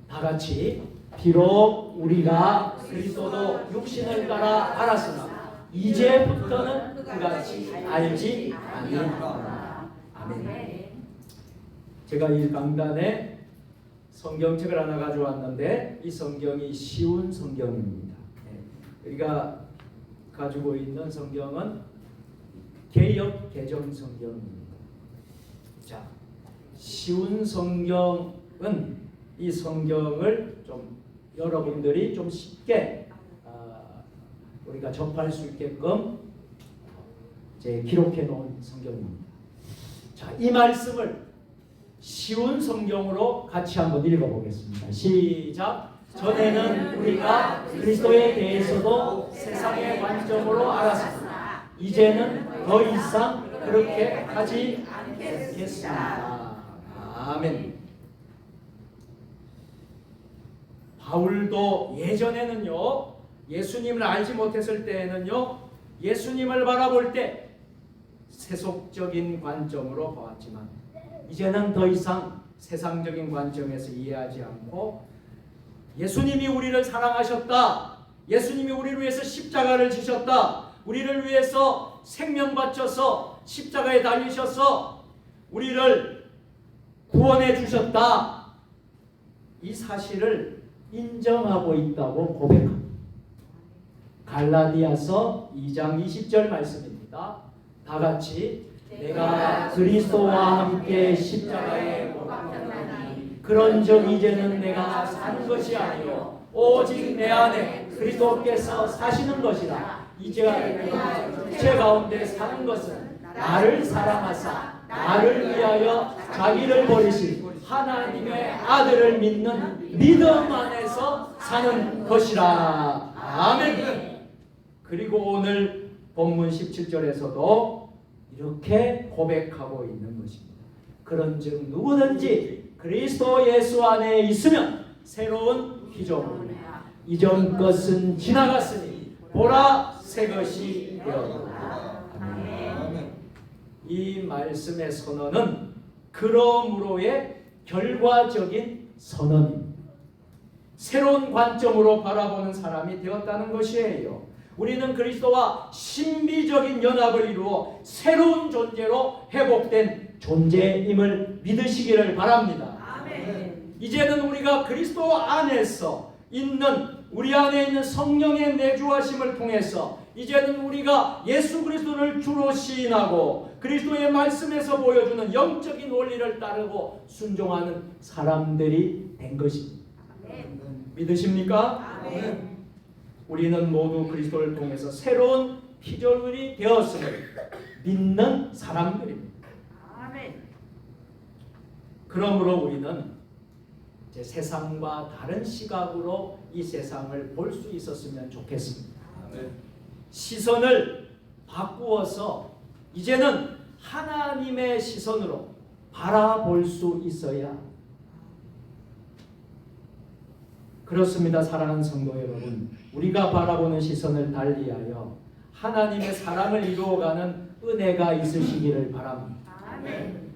다 같이 비록 우리가 그리스도도 육신을 따라 알았으나 이제부터는 그같이 알지 아니하노라. 아멘. 제가 이 강단에 성경책을 하나 가져왔는데 이 성경이 쉬운 성경입니다. 우리가 가지고 있는 성경은 개역 개정 성경입니다. 자, 쉬운 성경은 이 성경을 좀 여러분들이 좀 쉽게 우리가 접할 수 있게끔 기록해 놓은 성경입니다. 자, 이 말씀을 쉬운 성경으로 같이 한번 읽어보겠습니다. 시작. 전에는 우리가 그리스도에 대해서도 세상의 관점으로 알았으나 이제는 더 이상 그렇게 하지 않겠습니다. 아멘. 바울도 예전에는요, 예수님을 알지 못했을 때에는요, 예수님을 바라볼 때 세속적인 관점으로 보았지만 이제는 더 이상 세상적인 관점에서 이해하지 않고 예수님이 우리를 사랑하셨다, 예수님이 우리를 위해서 십자가를 지셨다, 우리를 위해서 생명 바쳐서 십자가에 달리셔서 우리를 구원해 주셨다, 이 사실을 인정하고 있다고 고백합니다. 갈라디아서 2장 20절 말씀입니다. 다 같이 내가 그리스도와 함께 십자가에 못 박혔나니 그런즉 이제는 내가 사는 것이 아니요 오직 내 안에 그리스도께서 사시는 것이라. 이제야 내가 육체 가운데 사는 것은 나를 사랑하사 나를 위하여 자기를 버리신 하나님의 아들을 믿는 믿음 안에서 사는 것이라. 아멘. 그리고 오늘 본문 17절에서도 이렇게 고백하고 있는 것입니다. 그런즉 누구든지 그리스도 예수 안에 있으면 새로운 피조물이라. 이전 것은 지나갔으니 보라 새 것이 되었도다. 아멘. 이 말씀의 선언은 그러므로의 결과적인 선언입니다. 새로운 관점으로 바라보는 사람이 되었다는 것이에요. 우리는 그리스도와 신비적인 연합을 이루어 새로운 존재로 회복된 존재임을 믿으시기를 바랍니다. 아멘. 이제는 우리가 그리스도 안에서 있는, 우리 안에 있는 성령의 내주하심을 통해서 이제는 우리가 예수 그리스도를 주로 시인하고 그리스도의 말씀에서 보여주는 영적인 원리를 따르고 순종하는 사람들이 된 것입니다. 믿으십니까? 아멘. 우리는 모두 그리스도를 통해서 새로운 피조물이 되었음을 믿는 사람들입니다. 아멘. 그러므로 우리는 이제 세상과 다른 시각으로 이 세상을 볼 수 있었으면 좋겠습니다. 시선을 바꾸어서 이제는 하나님의 시선으로 바라볼 수 있어야. 그렇습니다. 사랑하는 성도 여러분, 우리가 바라보는 시선을 달리하여 하나님의 사랑을 이루어가는 은혜가 있으시기를 바랍니다. 아멘.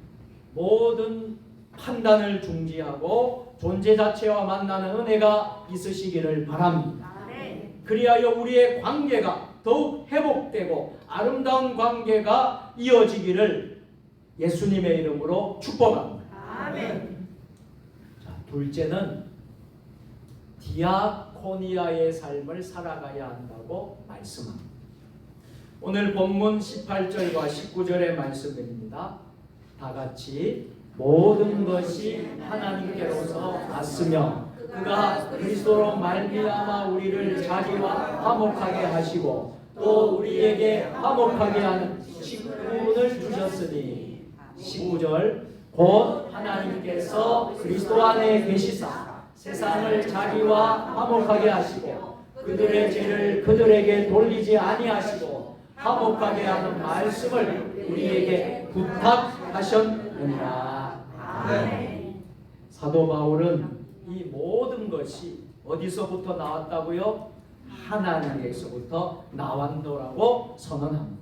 모든 판단을 중지하고 존재 자체와 만나는 은혜가 있으시기를 바랍니다. 아멘. 그리하여 우리의 관계가 더욱 회복되고 아름다운 관계가 이어지기를 예수님의 이름으로 축복합니다. 아멘. 자, 둘째는 디아코니아의 삶을 살아가야 한다고 말씀합니다. 오늘 본문 18절과 19절의 말씀입니다. 다 같이 모든 것이 하나님께로서 왔으며 그가 그리스도로 말미암아 우리를 자기와 화목하게 하시고 또 우리에게 화목하게 하는 직분을 직분을 주셨으니 19절 곧 하나님께서 그리스도 안에 계시사 세상을 자기와 화목하게 하시고 그들의 죄를 그들에게 돌리지 아니하시고 화목하게 하는 말씀을 우리에게 부탁하셨느니라. 사도 바울은 이 모든 것이 어디서부터 나왔다고요? 하나님에게서부터 나왔노라고 선언합니다.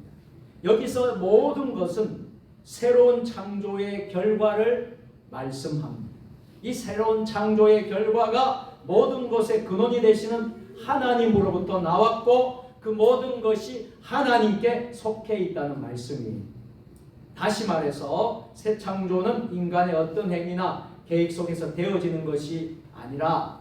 여기서 모든 것은 새로운 창조의 결과를 말씀합니다. 이 새로운 창조의 결과가 모든 것의 근원이 되시는 하나님으로부터 나왔고 그 모든 것이 하나님께 속해 있다는 말씀이에요. 다시 말해서 새 창조는 인간의 어떤 행위나 계획 속에서 되어지는 것이 아니라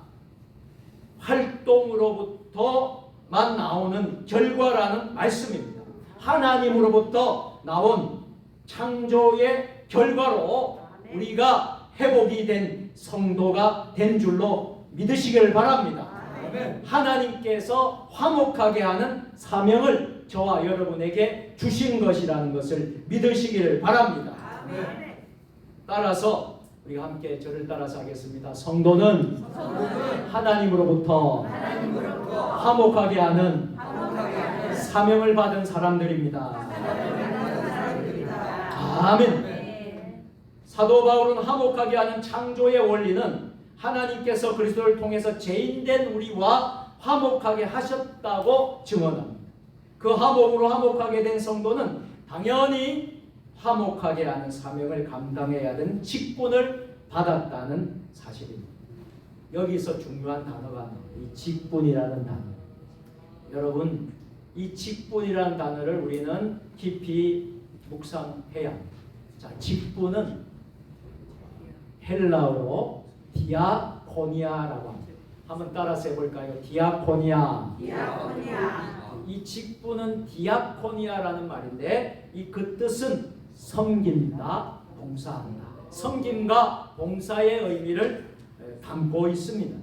활동으로부터만 나오는 결과라는 말씀입니다. 하나님으로부터 나온 창조의 결과로 우리가 회복이 된 성도가 된 줄로 믿으시길 바랍니다. 하나님께서 화목하게 하는 사명을 저와 여러분에게 주신 것이라는 것을 믿으시기를 바랍니다. 따라서 우리가 함께 저를 따라서 하겠습니다. 성도는 하나님으로부터 화목하게 하는 사명을 받은 사람들입니다. 아멘. 사도 바울은 화목하게 하는 창조의 원리는 하나님께서 그리스도를 통해서 죄인된 우리와 화목하게 하셨다고 증언합니다. 그 화목으로 화목하게 된 성도는 당연히 화목하게 하는 사명을 감당해야 되는 직분을 받았다는 사실입니다. 여기서 중요한 단어가 나와요. 이 직분이라는 단어. 여러분, 이 직분이라는 단어를 우리는 깊이 묵상해야 합니다. 자, 직분은 헬라어로 디아코니아라고 합니다. 한번 따라서 해볼까요? 디아코니아. 이 직분은 디아코니아라는 말인데 이 그 뜻은 섬긴다, 봉사한다. 섬김과 봉사의 의미를 담고 있습니다.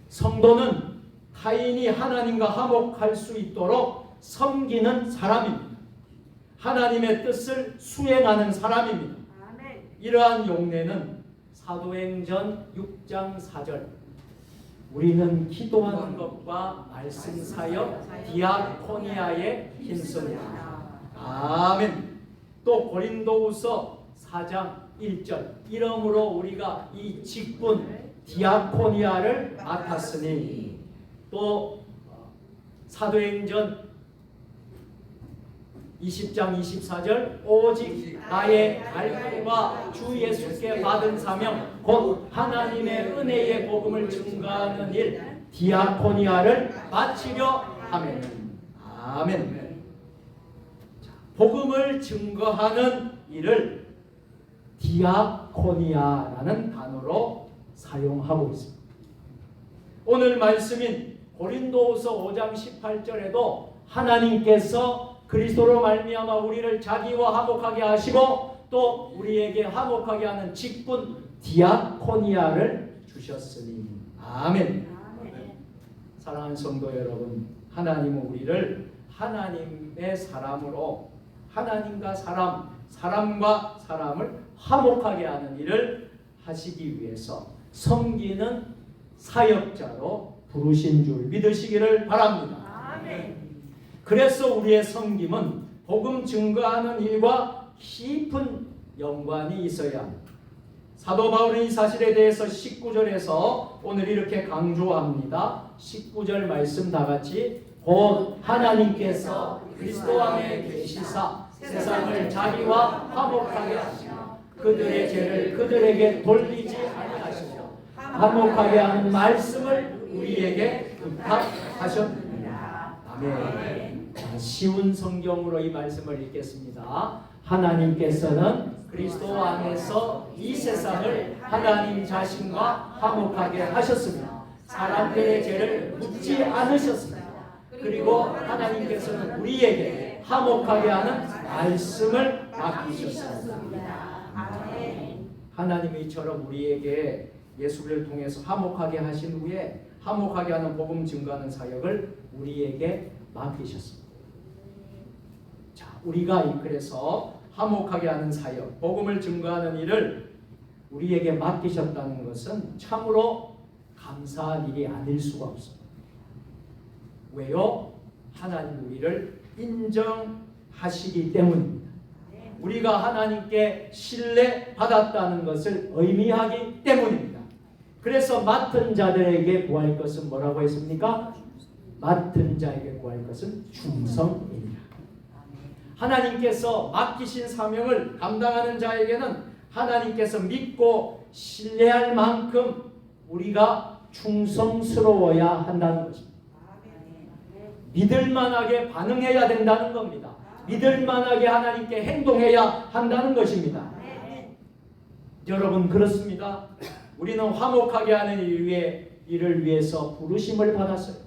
성도는 타인이 하나님과 화목할 수 있도록 섬기는 사람입니다. 하나님의 뜻을 수행하는 사람입니다. 이러한 용례는 사도행전 6장 4절 우리는 기도하는 것과 말씀 사역 디아코니아에 힘씁니다. 아멘. 또 고린도후서 4장 1절 이러므로 우리가 이 직분 디아코니아를 맡았으니 또 사도행전 20장 24절 오직 나의 갈급과 주 예수께 받은 사명 곧 하나님의 은혜의 복음을 증거하는 일 디아코니아를 마치려 하면 아멘. 복음을 증거하는 일을 디아코니아라는 단어로 사용하고 있습니다. 오늘 말씀인 고린도후서 5장 18절에도 하나님께서 그리스도로 말미암아 우리를 자기와 화목하게 하시고 또 우리에게 화목하게 하는 직분 디아코니아를 주셨으니 아멘. 사랑하는 성도 여러분, 하나님은 우리를 하나님의 사람으로 하나님과 사람과 사람을 화목하게 하는 일을 하시기 위해서 섬기는 사역자로 부르신 줄 믿으시기를 바랍니다. 아멘. 그래서 우리의 섬김은 복음 증거하는 일과 깊은 연관이 있어야 합니다. 사도 바울은 이 사실에 대해서 19절에서 오늘 이렇게 강조합니다. 19절 말씀 다 같이 곧 하나님께서 그리스도 안에 계시사 세상을 자기와 화목하게 하시며 그들의 죄를 그들에게 돌리지 아니하시며 화목하게 하는 말씀을 우리에게 부탁하셨느니라. 아멘. 쉬운 성경으로 이 말씀을 읽겠습니다. 하나님께서는 그리스도 안에서 이 세상을 하나님 자신과 화목하게 하셨으며 사람들의 죄를 묻지 않으셨습니다. 그리고 하나님께서는 우리에게 화목하게 하는 말씀을 맡기셨습니다. 하나님이 이처럼 우리에게 예수를 통해서 화목하게 하신 후에 화목하게 하는 복음 증거하는 사역을 우리에게 맡기셨습니다. 자, 우리가 그래서 화목하게 하는 사역, 복음을 증거하는 일을 우리에게 맡기셨다는 것은 참으로 감사한 일이 아닐 수가 없습니다. 왜요? 하나님 우리를 인정하시기 때문입니다. 우리가 하나님께 신뢰받았다는 것을 의미하기 때문입니다. 그래서 맡은 자들에게 구할 것은 뭐라고 했습니까? 맡은 자에게 구할 것은 충성이니라. 하나님께서 맡기신 사명을 감당하는 자에게는 하나님께서 믿고 신뢰할 만큼 우리가 충성스러워야 한다는 것입니다. 믿을만하게 반응해야 된다는 겁니다. 믿을만하게 하나님께 행동해야 한다는 것입니다. 여러분 그렇습니다. 우리는 화목하게 하는 일을 위해서 부르심을 받았어요.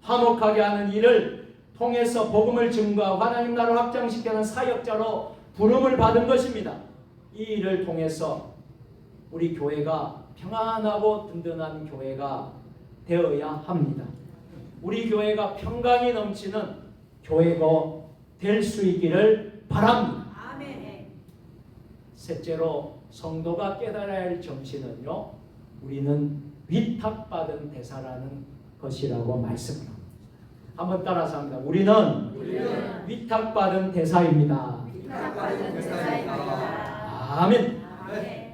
화목하게 하는 일을 통해서 복음을 증거하고 하나님 나라를 확장시키는 사역자로 부름을 받은 것입니다. 이 일을 통해서 우리 교회가 평안하고 든든한 교회가 되어야 합니다. 우리 교회가 평강이 넘치는 교회가 될 수 있기를 바랍니다. 셋째로 성도가 깨달아야 할 정신은요, 우리는 위탁받은 대사라는 것이라고 말씀을 합니다. 한번 따라서 합니다. 우리는 위탁받은 대사입니다. 아멘.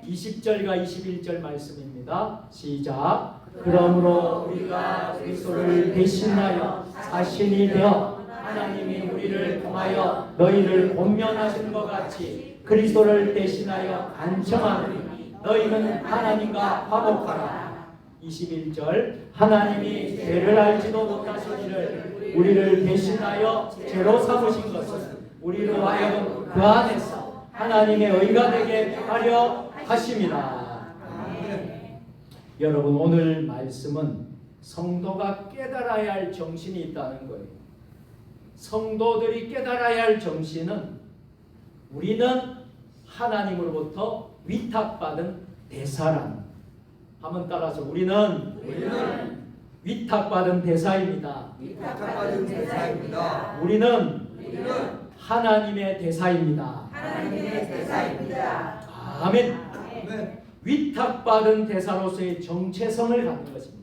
20절과 21절 말씀입니다. 시작. 그러므로 우리가 그리스도를 대신하여 자신이 되어 하나님이 우리를 통하여 너희를 권면하신 것 같이 그리스도를 대신하여 간청하노니 너희는 하나님과 화목하라. 21절. 하나님이 죄를 알지도 못하신 이를 우리를 대신하여 죄로 삼으신 것은 우리로 하여금 그 안에서 하나님의 의가 되게 하려 하심이라. 여러분 오늘 말씀은 성도가 깨달아야 할 정신이 있다는 거예요. 성도들이 깨달아야 할 정신은 우리는 하나님으로부터 위탁받은 대사라는. 한번 따라서 우리는 위탁받은 대사입니다. 우리는 하나님의 대사입니다. 아멘. 위탁받은 대사로서의 정체성을 갖는 것입니다.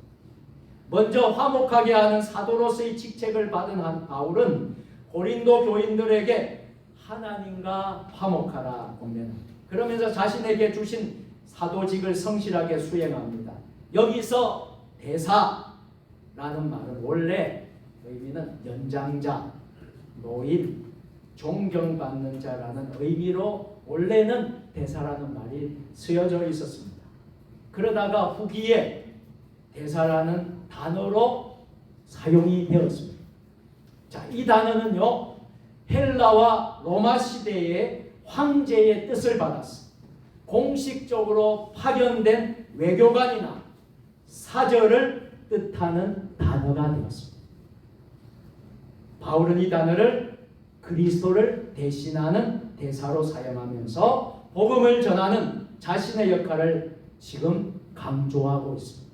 먼저 화목하게 하는 사도로서의 직책을 받은 한 바울은 고린도 교인들에게 하나님과 화목하라 권면합니다. 그러면서 자신에게 주신 사도직을 성실하게 수행합니다. 여기서 대사라는 말은 원래 의미는 연장자, 노인, 존경받는 자라는 의미로 원래는 대사라는 말이 쓰여져 있었습니다. 그러다가 후기에 대사라는 단어로 사용이 되었습니다. 자, 이 단어는요, 헬라와 로마 시대의 황제의 뜻을 받았습니다. 공식적으로 파견된 외교관이나 사절을 뜻하는 단어가 되었습니다. 바울은 이 단어를 그리스도를 대신하는 대사로 사용하면서 복음을 전하는 자신의 역할을 지금 강조하고 있습니다.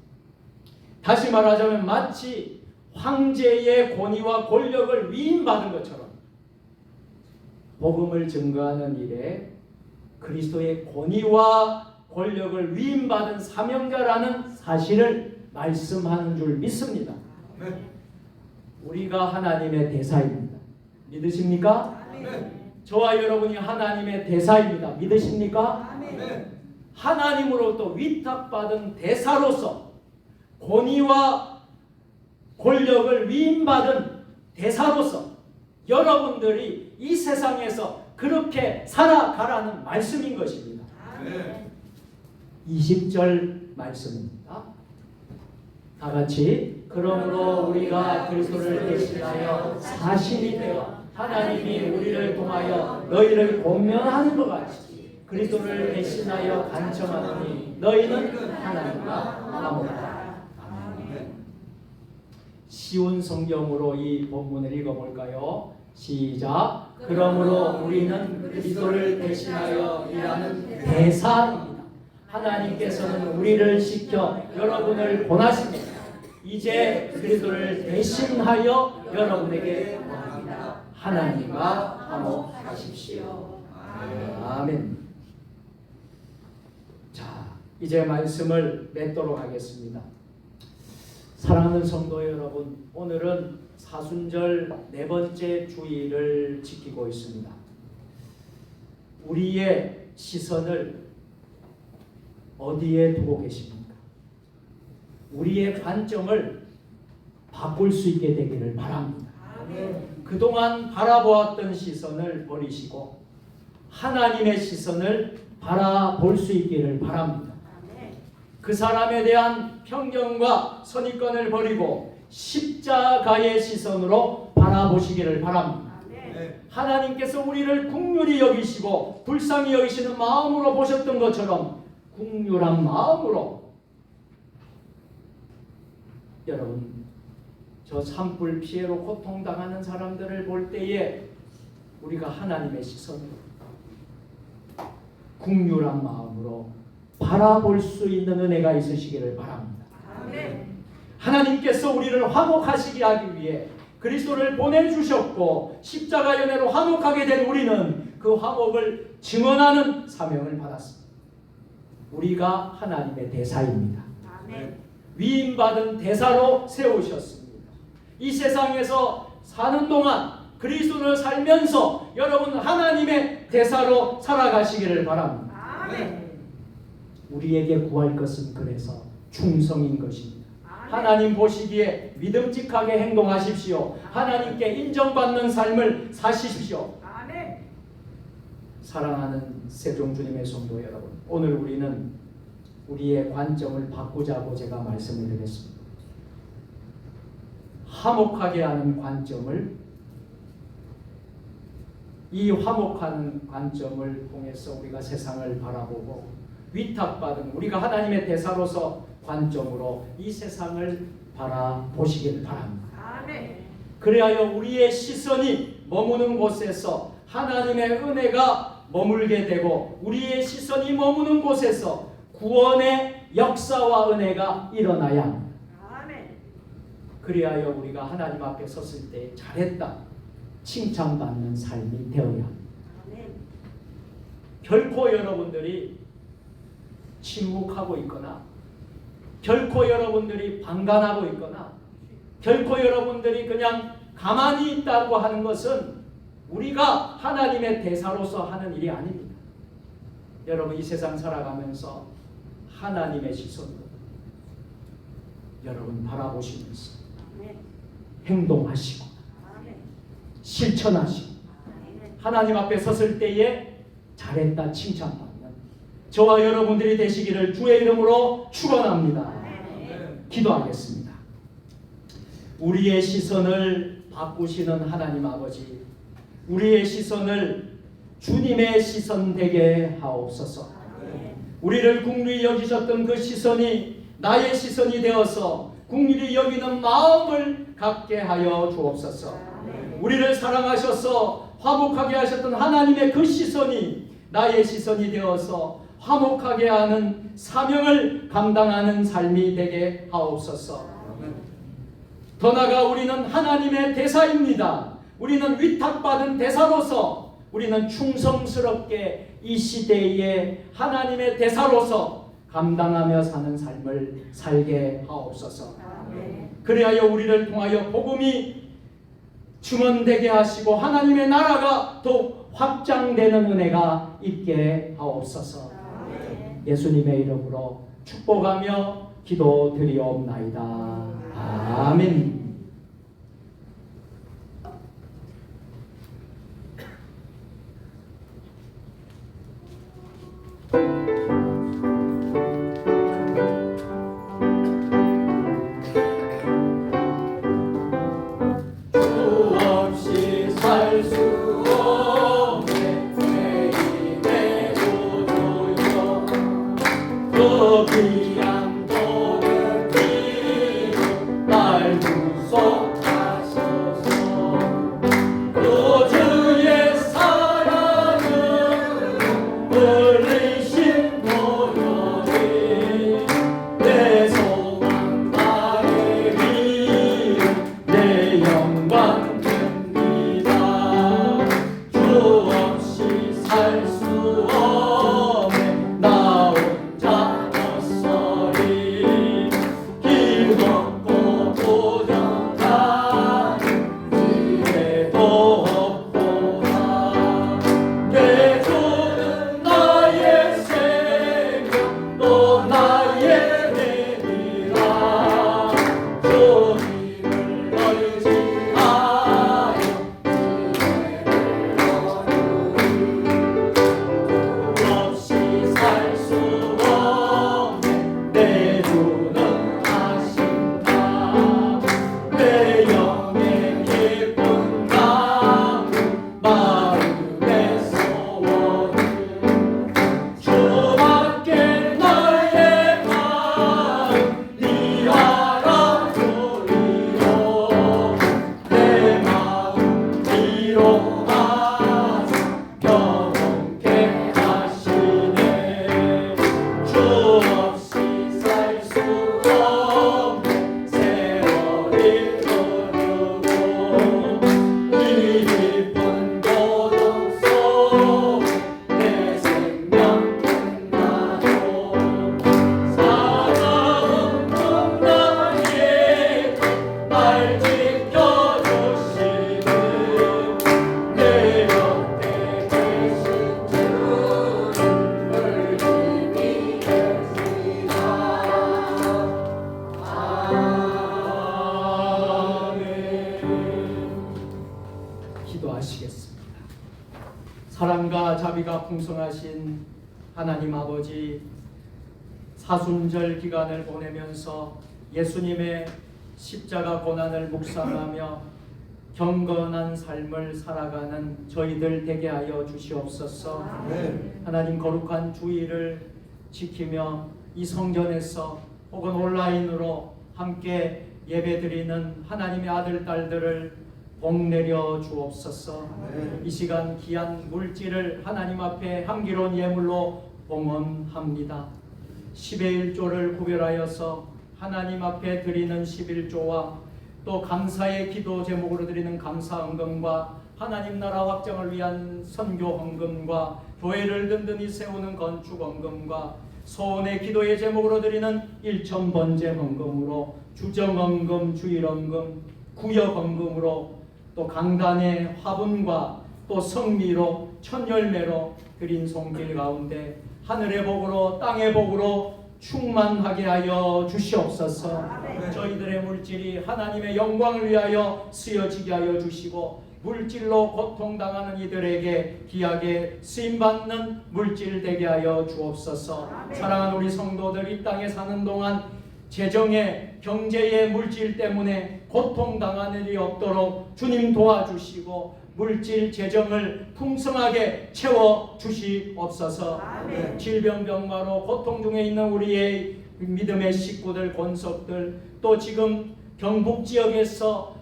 다시 말하자면 마치 황제의 권위와 권력을 위임받은 것처럼 복음을 증거하는 일에 그리스도의 권위와 권력을 위임받은 사명자라는 사실을 말씀하는 줄 믿습니다. 우리가 하나님의 대사입니다. 믿으십니까? 저와 여러분이 하나님의 대사입니다. 믿으십니까? 하나님으로부터 위탁받은 대사로서 권위와 권력을 위임받은 대사로서 여러분들이 이 세상에서 그렇게 살아가라는 말씀인 것입니다. 20절 말씀입니다. 다 같이. 그러므로 우리가 그리스도를 대신하여 사신이 되어 하나님이 우리를 통하여 너희를 권면하는 것 같이 그리스도를 대신하여 간청하노니 너희는 하나님과 화목하라. 쉬운 성경으로 이 본문을 읽어볼까요? 시작. 그러므로 우리는 그리스도를 대신하여 일하는 대사입니다. 하나님께서는 우리를 시켜 여러분을 권하십니다. 이제 그리스도를 대신하여 여러분에게 권합니다. 하나님과 화목하십시오. 아멘. 자, 이제 말씀을 맺도록 하겠습니다. 사랑하는 성도 여러분, 오늘은 사순절 네 번째 주일을 지키고 있습니다. 우리의 시선을 어디에 두고 계십니까? 우리의 관점을 바꿀 수 있게 되기를 바랍니다. 그동안 바라보았던 시선을 버리시고 하나님의 시선을 바라볼 수 있기를 바랍니다. 그 사람에 대한 편견과 선입견을 버리고 십자가의 시선으로 바라보시기를 바랍니다. 하나님께서 우리를 긍휼히 여기시고 불쌍히 여기시는 마음으로 보셨던 것처럼 긍휼한 마음으로 여러분, 저 산불 피해로 고통당하는 사람들을 볼 때에 우리가 하나님의 시선으로 긍휼한 마음으로 바라볼 수 있는 은혜가 있으시기를 바랍니다. 하나님께서 우리를 화목하시게 하기 위해 그리스도를 보내주셨고 십자가 연회로 화목하게 된 우리는 그 화목을 증언하는 사명을 받았습니다. 우리가 하나님의 대사입니다. 위임받은 대사로 세우셨습니다. 이 세상에서 사는 동안 그리스도를 살면서 여러분 하나님의 대사로 살아가시기를 바랍니다. 우리에게 구할 것은 그래서 충성인 것입니다. 하나님 보시기에 믿음직하게 행동하십시오. 하나님께 인정받는 삶을 사십시오. 사랑하는 세종주님의 성도 여러분, 오늘 우리는 우리의 관점을 바꾸자고 제가 말씀을 드렸습니다. 화목하게 하는 관점을, 이 화목하는 관점을 통해서 우리가 세상을 바라보고 위탁받은 우리가 하나님의 대사로서 관점으로 이 세상을 바라보시길 바랍니다. 그래야 우리의 시선이 머무는 곳에서 하나님의 은혜가 머물게 되고 우리의 시선이 머무는 곳에서 구원의 역사와 은혜가 일어나야 합니다. 그리하여 우리가 하나님 앞에 섰을 때 잘했다 칭찬받는 삶이 되어야 합니다. 결코 여러분들이 침묵하고 있거나 결코 여러분들이 방관하고 있거나 결코 여러분들이 그냥 가만히 있다고 하는 것은 우리가 하나님의 대사로서 하는 일이 아닙니다. 여러분 이 세상 살아가면서 하나님의 시선으로 여러분 바라보시면서 행동하시고 실천하시고 하나님 앞에 섰을 때에 잘했다 칭찬받는 저와 여러분들이 되시기를 주의 이름으로 축원합니다. 기도하겠습니다. 우리의 시선을 바꾸시는 하나님 아버지, 우리의 시선을 주님의 시선 되게 하옵소서. 우리를 긍휼히 여기셨던 그 시선이 나의 시선이 되어서 긍휼히 여기는 마음을 갖게 하여 주옵소서. 우리를 사랑하셔서 화목하게 하셨던 하나님의 그 시선이 나의 시선이 되어서 화목하게 하는 사명을 감당하는 삶이 되게 하옵소서. 더 나아가 우리는 하나님의 대사입니다. 우리는 위탁받은 대사로서 우리는 충성스럽게 이 시대에 하나님의 대사로서 감당하며 사는 삶을 살게 하옵소서. 그리하여 우리를 통하여 복음이 증언되게 하시고 하나님의 나라가 더욱 확장되는 은혜가 있게 하옵소서. 예수님의 이름으로 축복하며 기도드리옵나이다. 아멘. 영광 됩니다. 사랑과 자비가 풍성하신 하나님 아버지, 사순절 기간을 보내면서 예수님의 십자가 고난을 묵상하며 경건한 삶을 살아가는 저희들 되게 하여 주시옵소서. 하나님 거룩한 주일을 지키며 이 성전에서 혹은 온라인으로 함께 예배드리는 하나님의 아들 딸들을 복내려 주옵소서. 이 시간 귀한 물질을 하나님 앞에 향기로운 예물로 봉헌합니다. 10의 1조를 구별하여서 하나님 앞에 드리는 11조와 또 감사의 기도 제목으로 드리는 감사 헌금과 하나님 나라 확장을 위한 선교 헌금과 교회를 든든히 세우는 건축 헌금과 소원의 기도의 제목으로 드리는 1,000번제 헌금으로 주정 헌금, 주일 헌금, 구역 헌금으로 또 강단의 화분과 또 성미로 천열매로 드린 손길 가운데 하늘의 복으로 땅의 복으로 충만하게 하여 주시옵소서. 저희들의 물질이 하나님의 영광을 위하여 쓰여지게 하여 주시고 물질로 고통당하는 이들에게 귀하게 쓰임받는 물질 되게 하여 주옵소서. 사랑하는 우리 성도들, 이 땅에 사는 동안 재정의 경제의 물질 때문에 고통당하는 일이 없도록 주님 도와주시고 물질 재정을 풍성하게 채워 주시옵소서. 질병병마로 고통 중에 있는 우리의 믿음의 식구들, 권속들, 또 지금 경북 지역에서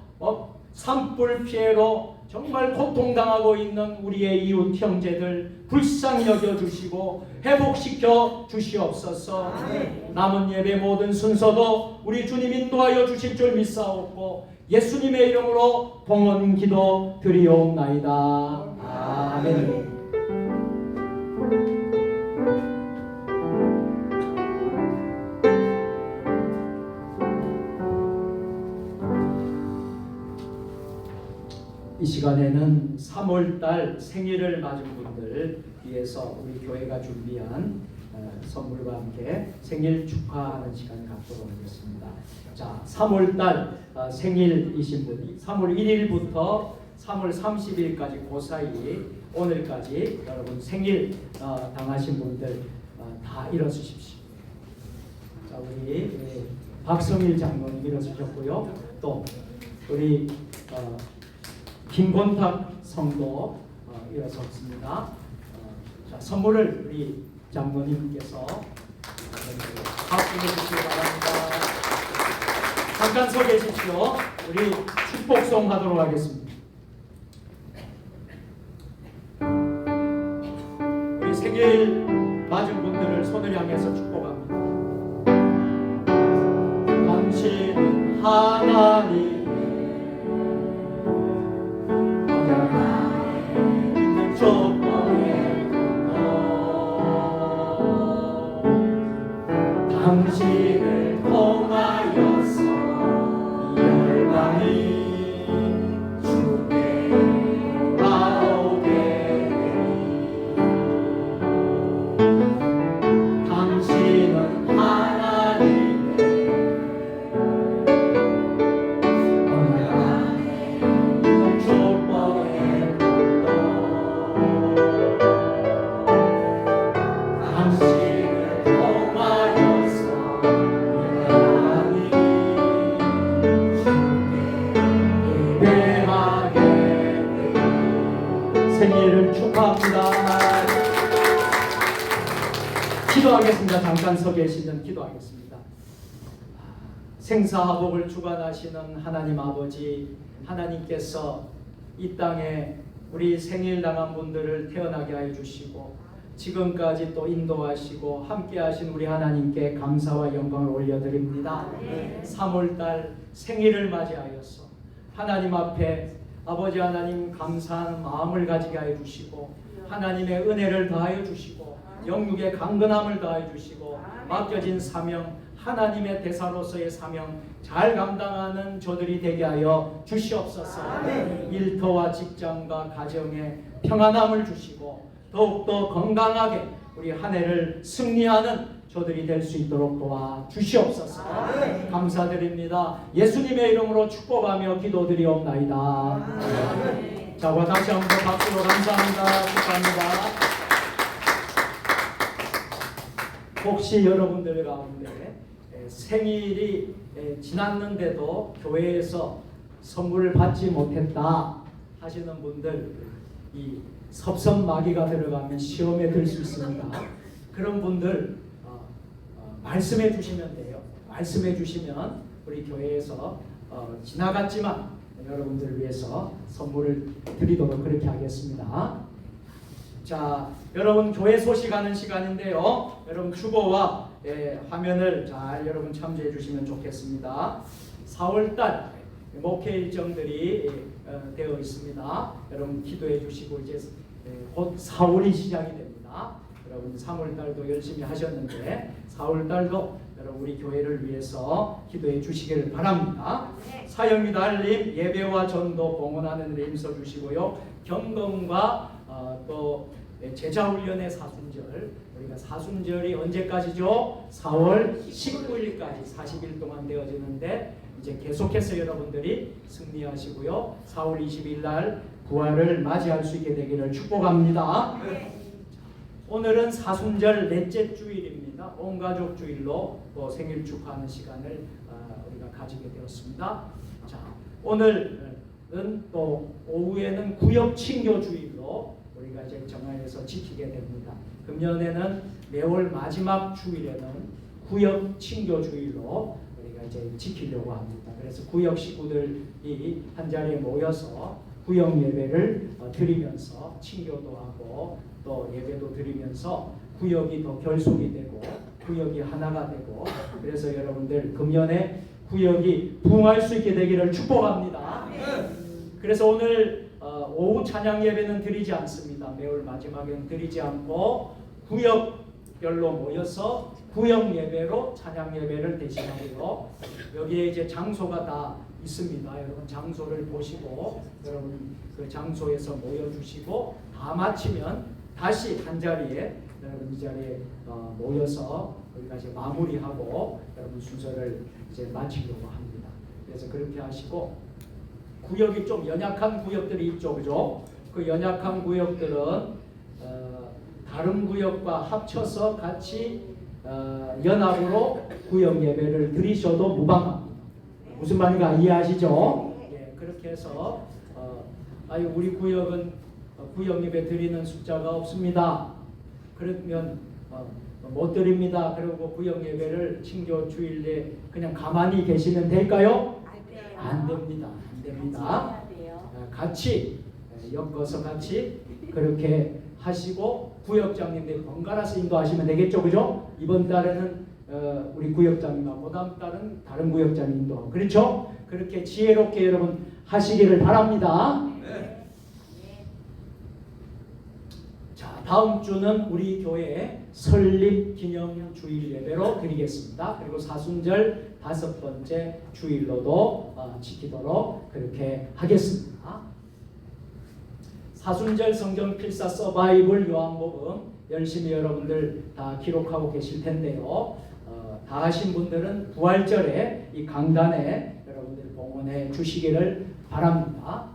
산불 피해로 정말 고통당하고 있는 우리의 이웃 형제들 불쌍히 여겨주시고 회복시켜 주시옵소서. 남은 예배 모든 순서도 우리 주님 인도하여 주실 줄 믿사옵고 예수님의 이름으로 봉헌 기도 드리옵나이다. 아멘. 이 시간에는 3월달 생일을 맞은 분들 위해서 우리 교회가 준비한 선물과 함께 생일 축하하는 시간을 갖도록 하겠습니다. 자, 3월달 생일이신 분이 3월 1일부터 3월 30일까지 그 사이 오늘까지 여러분 생일 당하신 분들 다 일어서십시오. 자, 우리 박성일 장로님 일어서셨고요. 또 우리 김권탁 성도 일어섰습니다. 자, 선물을 우리 장로님께서 박수해 주시기 바랍니다. 잠깐 서 계십시오. 우리 축복송 하도록 하겠습니다. 우리 생일 맞은 분들을 손을 향해서 축복합니다. 당신은 하나님 당신을 통하여서 열방이 주께 돌아오게 되리. 당신은 하나님의 축복의 당신을 통하여서 생일을 축하합니다. 기도하겠습니다. 잠깐 서 계시면 기도하겠습니다. 생사화복을 주관하시는 하나님 아버지, 하나님께서 이 땅에 우리 생일 당한 분들을 태어나게 하여 주시고 지금까지 또 인도하시고 함께하신 우리 하나님께 감사와 영광을 올려드립니다. 3월달 생일을 맞이하여서 하나님 앞에 아버지 하나님 감사하는 마음을 가지게 하여 주시고 하나님의 은혜를 더하여 주시고 영육의 강건함을 더하여 주시고 맡겨진 사명, 하나님의 대사로서의 사명 잘 감당하는 저들이 되게 하여 주시옵소서. 일터와 직장과 가정에 평안함을 주시고 더욱더 건강하게 우리 한 해를 승리하는 저들이 될 수 있도록 도와 주시옵소서. 감사드립니다. 예수님의 이름으로 축복하며 기도드리옵나이다. 자, 다시 한번 박수로 감사합니다. 축하합니다. 혹시 여러분들 가운데 생일이 지났는데도 교회에서 선물을 받지 못했다 하시는 분들, 이 섭섭마귀가 들어가면 시험에 들 수 있습니다. 그런 분들 말씀해 주시면 돼요. 말씀해 주시면 우리 교회에서 지나갔지만 여러분들을 위해서 선물을 드리도록 그렇게 하겠습니다. 자, 여러분 교회 소식하는 시간인데요. 여러분 주보와 화면을 잘 여러분 참조해 주시면 좋겠습니다. 4월달 목회 일정들이 되어 있습니다. 여러분 기도해 주시고 이제 곧 4월이 시작이 됩니다. 여러분 3월달도 열심히 하셨는데 4월달도 여러분 우리 교회를 위해서 기도해 주시기를 바랍니다. 사역이 달림 예배와 전도 봉헌하는 데 힘써 주시고요. 경건과 또 제자훈련의 사순절, 우리가 사순절이 언제까지죠? 4월 19일까지 40일 동안 되어지는데 이제 계속해서 여러분들이 승리하시고요. 4월 20일 날 부활을 맞이할 수 있게 되기를 축복합니다. 오늘은 사순절 넷째 주일입니다. 온 가족 주일로 또 생일 축하하는 시간을 우리가 가지게 되었습니다. 자, 오늘은 또 오후에는 구역 친교 주일로 우리가 이제 정화에서 지키게 됩니다. 금년에는 매월 마지막 주일에는 구역 친교 주일로 우리가 이제 지키려고 합니다. 그래서 구역 식구들이 한 자리에 모여서 구역 예배를 드리면서 친교도 하고 또 예배도 드리면서 구역이 더 결속이 되고 구역이 하나가 되고, 그래서 여러분들 금년에 구역이 부흥할 수 있게 되기를 축복합니다. 그래서 오늘 오후 찬양 예배는 드리지 않습니다. 매월 마지막에는 드리지 않고 구역별로 모여서 구역 예배로 찬양 예배를 대신하고요. 여기에 이제 장소가 다 있습니다. 여러분 장소를 보시고 여러분 그 장소에서 모여주시고 다 마치면 다시 한 자리에 여러분 이 자리에 모여서 우리가 이제 마무리하고 여러분 순서를 이제 마치려고 합니다. 그래서 그렇게 하시고, 구역이 좀 연약한 구역들이 있죠, 그죠? 그 연약한 구역들은 다른 구역과 합쳐서 같이 연합으로 구역 예배를 드리셔도 무방합니다. 무슨 말인가 이해하시죠? 예, 그렇게 해서 우리 구역은 구역 예배 드리는 숫자가 없습니다. 그러면 못 드립니다. 그리고 구역 예배를 친교 주일에 그냥 가만히 계시면 될까요? 안 됩니다. 안 됩니다. 같이 엮어서 같이 그렇게 하시고 구역장님들 번갈아서 인도하시면 되겠죠, 그죠? 이번 달에는 우리 구역장님하고 다음 달은 다른 구역장님 인도하고, 그렇죠? 그렇게 지혜롭게 여러분 하시기를 바랍니다. 자, 다음 주는 우리 교회 설립 기념 주일 예배로 드리겠습니다. 그리고 사순절 5번째 주일로도 지키도록 그렇게 하겠습니다. 사순절 성경 필사 서바이벌 요한복음 열심히 여러분들 다 기록하고 계실 텐데요. 다 하신 분들은 부활절에 이 강단에 여러분들 봉헌해 주시기를 바랍니다.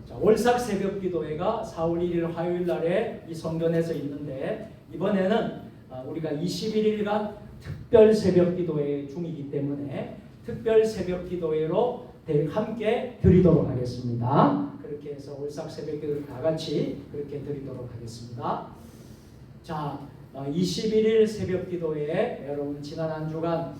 자, 월삭 새벽 기도회가 4월 1일 화요일 날에 이 성전에서 있는데, 이번에는 우리가 21일간 특별 새벽 기도회 중이기 때문에 특별 새벽 기도회로 함께 드리도록 하겠습니다. 그렇게 해서 월삭 새벽 기도를 다 같이 그렇게 드리도록 하겠습니다. 자, 21일 새벽 기도회에 여러분 지난 한 주간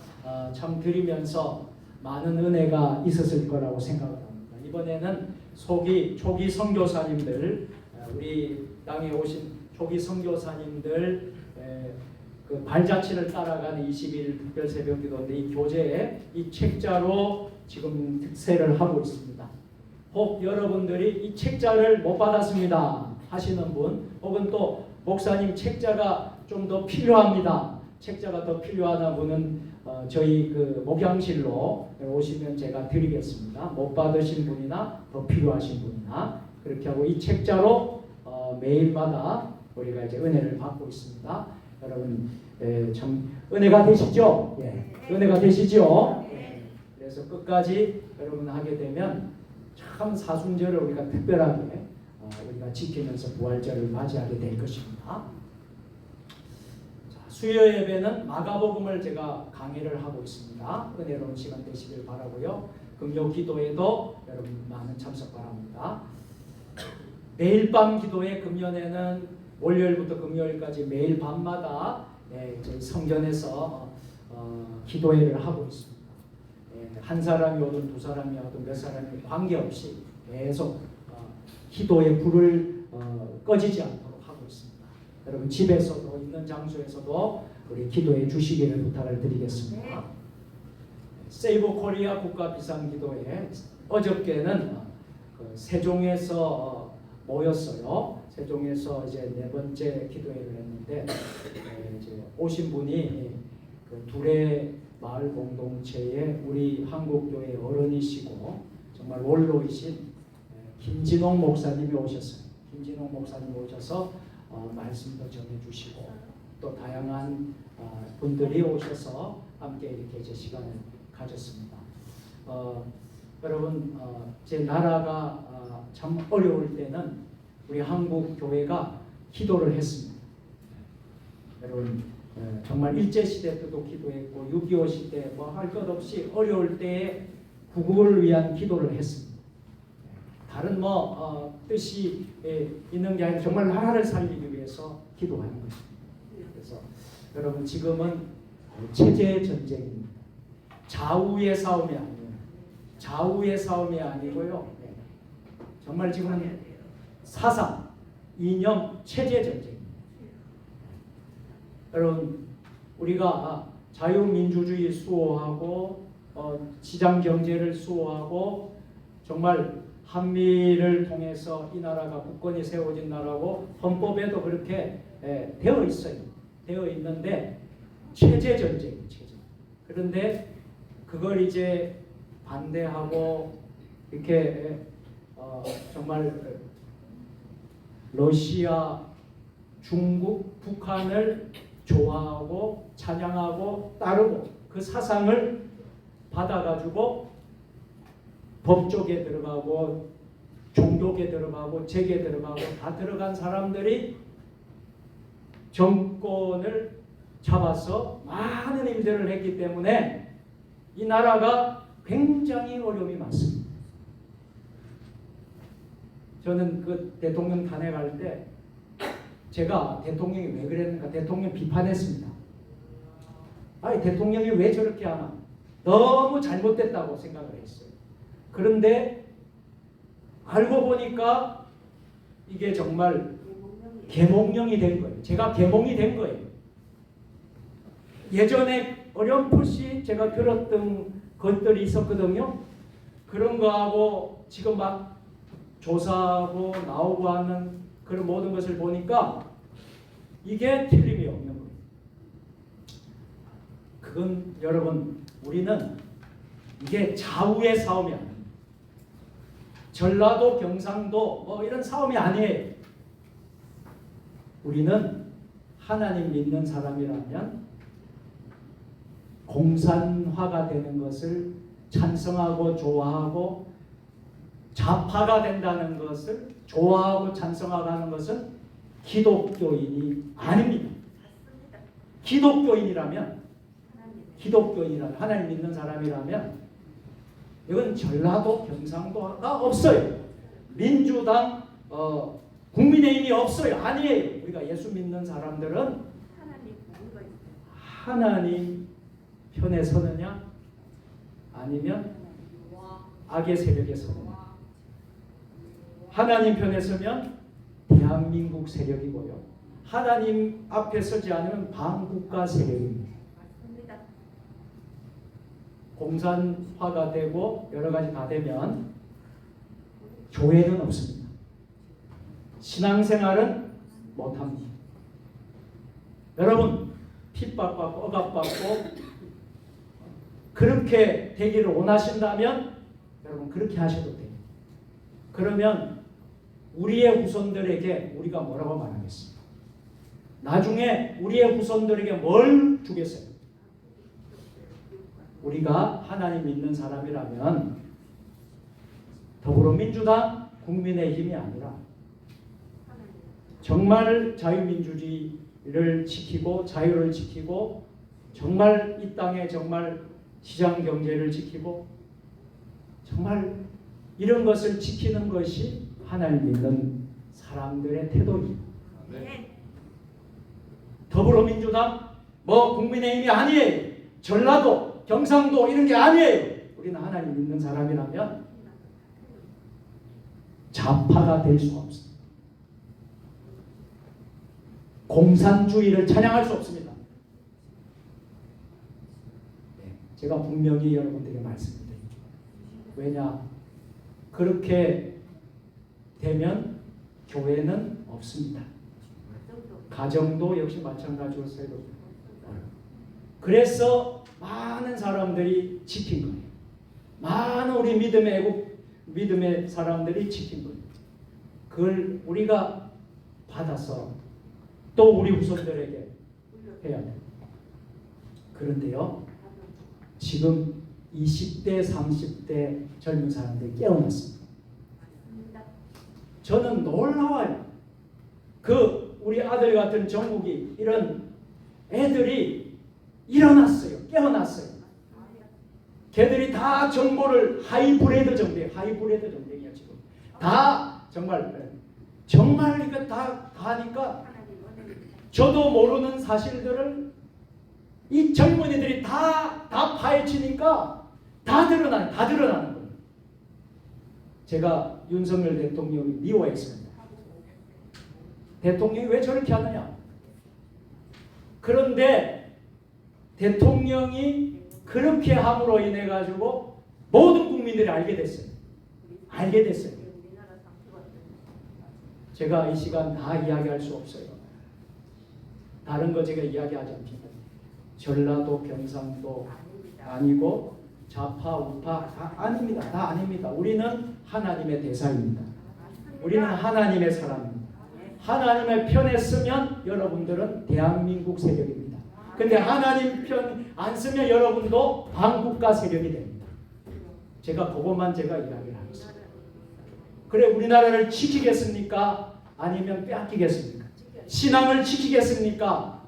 참 드리면서 많은 은혜가 있었을 거라고 생각합니다. 이번에는 초기 선교사님들, 우리 땅에 오신 초기 선교사님들 그 발자취를 따라가는 20일 특별 새벽 기도인데, 이 교재에 이 책자로 지금 특세를 하고 있습니다. 혹 여러분들이 이 책자를 못 받았습니다 하시는 분, 혹은 또 목사님 책자가 좀 더 필요합니다, 책자가 더 필요하다 분은 저희 그 목양실로 오시면 제가 드리겠습니다. 못 받으신 분이나 더 필요하신 분이나 그렇게 하고, 이 책자로 매일마다 우리가 이제 은혜를 받고 있습니다. 여러분 참 은혜가 되시죠? 예, 은혜가 되시죠? 그래서 끝까지 여러분 하게 되면 참 참 사순절을 우리가 특별하게 우리가 지키면서 부활절을 맞이하게 될 것입니다. 자, 수요 예배는 마가복음을 제가 강의를 하고 있습니다. 은혜로운 시간 되시길 바라고요. 금요 기도에도 여러분 많은 참석 바랍니다. 매일 밤 기도회 금년에는 월요일부터 금요일까지 매일 밤마다 저희 성전에서 기도회를 하고 있습니다. 한 사람이 오든 두 사람이 오든 몇 사람이 관계없이 계속 기도의 불을 꺼지지 않도록 하고 있습니다. 여러분 집에서도 있는 장소에서도 우리 기도해 주시기를 부탁을 드리겠습니다. 세이브 코리아 국가 비상기도회 어저께는 세종에서 모였어요. 세종에서 이제 네 번째 기도회를 했는데 이제 오신 분이 그 둘의 마을 공동체의 우리 한국교회 어른이시고 정말 원로이신 김진홍 목사님이 오셨어요. 김진홍 목사님이 오셔서 말씀도 전해주시고 또 다양한 분들이 오셔서 함께 이렇게 이제 시간을 가졌습니다. 여러분 제 나라가 참 어려울 때는 우리 한국 교회가 기도를 했습니다. 여러분 정말 일제시대 때도 기도했고 6.25 시대 뭐 할 것 없이 어려울 때에 구국을 위한 기도를 했습니다. 다른 뜻이 있는 게 아니라 정말 나라를 살리기 위해서 기도하는 것입니다. 그래서 여러분 지금은 체제 전쟁입니다. 좌우의 싸움이 아니에요. 좌우의 싸움이 아니고요. 정말 지금은 사상, 이념, 체제 전쟁입니다. 여러분 우리가 자유민주주의 수호하고 시장 경제를 수호하고 정말 한미를 통해서 이 나라가 국권이 세워진 나라고 헌법에도 그렇게 되어 있어요. 되어 있는데 체제 전쟁이에요. 체제. 그런데 그걸 이제 반대하고 이렇게 정말 러시아, 중국, 북한을 좋아하고 찬양하고 따르고 그 사상을 받아가지고 법조계 들어가고 종교계 들어가고 재계 들어가고 다 들어간 사람들이 정권을 잡아서 많은 일들을 했기 때문에 이 나라가 굉장히 어려움이 많습니다. 저는 그 대통령 탄핵할 때 제가 대통령이 왜 그랬는가 대통령 비판했습니다. 아니 대통령이 왜 저렇게 하나 너무 잘못됐다고 생각을 했어요. 그런데 알고 보니까 이게 정말 계몽령이 된 거예요. 제가 계몽이 된 거예요. 예전에 어렴풋이 제가 들었던 것들이 있었거든요. 그런 거하고 지금 막 조사하고 나오고 하는 그런 모든 것을 보니까 이게 틀림이 없는 거예요. 그건 여러분 우리는 이게 좌우의 싸움이 아닙니다. 전라도 경상도 뭐 이런 싸움이 아니에요. 우리는 하나님 믿는 사람이라면 공산화가 되는 것을 찬성하고 좋아하고 좌파가 된다는 것을 좋아하고 찬성하는 것은 기독교인이 아닙니다. 기독교인이라면 하나님 믿는 사람이라면 이건 전라도 경상도가 없어요. 민주당 국민의힘이 없어요. 아니에요. 우리가 예수 믿는 사람들은 하나님 편에 서느냐 아니면 악의 세력에 서느냐. 하나님 편에 서면 대한민국 세력이고요. 하나님 앞에 서지 않으면 반국가 세력입니다. 공산화가 되고 여러 가지 다 되면 교회는 없습니다. 신앙생활은 못합니다. 여러분 핍박받고 억압받고 그렇게 되기를 원하신다면 여러분 그렇게 하셔도 돼요. 그러면 우리의 후손들에게 우리가 뭐라고 말하겠습니까? 나중에 우리의 후손들에게 뭘 주겠어요? 우리가 하나님 믿는 사람이라면 더불어민주당, 국민의힘이 아니라 정말 자유민주주의를 지키고 자유를 지키고 정말 이 땅에 정말 시장 경제를 지키고 정말 이런 것을 지키는 것이 하나님 믿는 사람들의 태도입니다. 더불어민주당, 국민의힘이 아니에요. 전라도, 경상도 이런 게 아니에요. 우리는 하나님 믿는 사람이라면 좌파가 될 수 없습니다. 공산주의를 찬양할 수 없습니다. 제가 분명히 여러분들에게 말씀드립니다. 왜냐? 그렇게 되면 교회는 없습니다. 가정도 역시 마찬가지로 새로. 그래서 많은 사람들이 지킨 거예요. 많은 우리 믿음의 사람들이 지킨 거예요. 그걸 우리가 받아서 또 우리 후손들에게 해야 돼요. 그런데요, 지금 20대, 30대 젊은 사람들이 깨어났습니다. 저는 놀라워요. 우리 아들 같은 정국이 이런 애들이 일어났어요. 깨어났어요. 걔들이 다 정보를 하이브리드 정보이야 지금. 다 정말 이거 다 하니까 저도 모르는 사실들을 이 젊은이들이 다 파헤치니까 다 드러나는 거예요. 제가 윤석열 대통령이 미워했습니다. 대통령이 왜 저렇게 하느냐? 그런데 대통령이 그렇게 함으로 인해 가지고 모든 국민들이 알게 됐어요. 제가 이 시간 다 이야기할 수 없어요. 다른 거 제가 이야기하지 않습니다. 전라도, 경상도 아니고 좌파, 우파 다 아닙니다. 다 아닙니다. 우리는 하나님의 대사입니다. 우리는 하나님의 사람입니다. 하나님의 편에 쓰면 여러분들은 대한민국 세력입니다. 근데 하나님 편 안 쓰면 여러분도 반국가 세력이 됩니다. 그것만 제가 이야기를 하겠습니다. 그래, 우리나라를 지키겠습니까? 아니면 빼앗기겠습니까? 신앙을 지키겠습니까?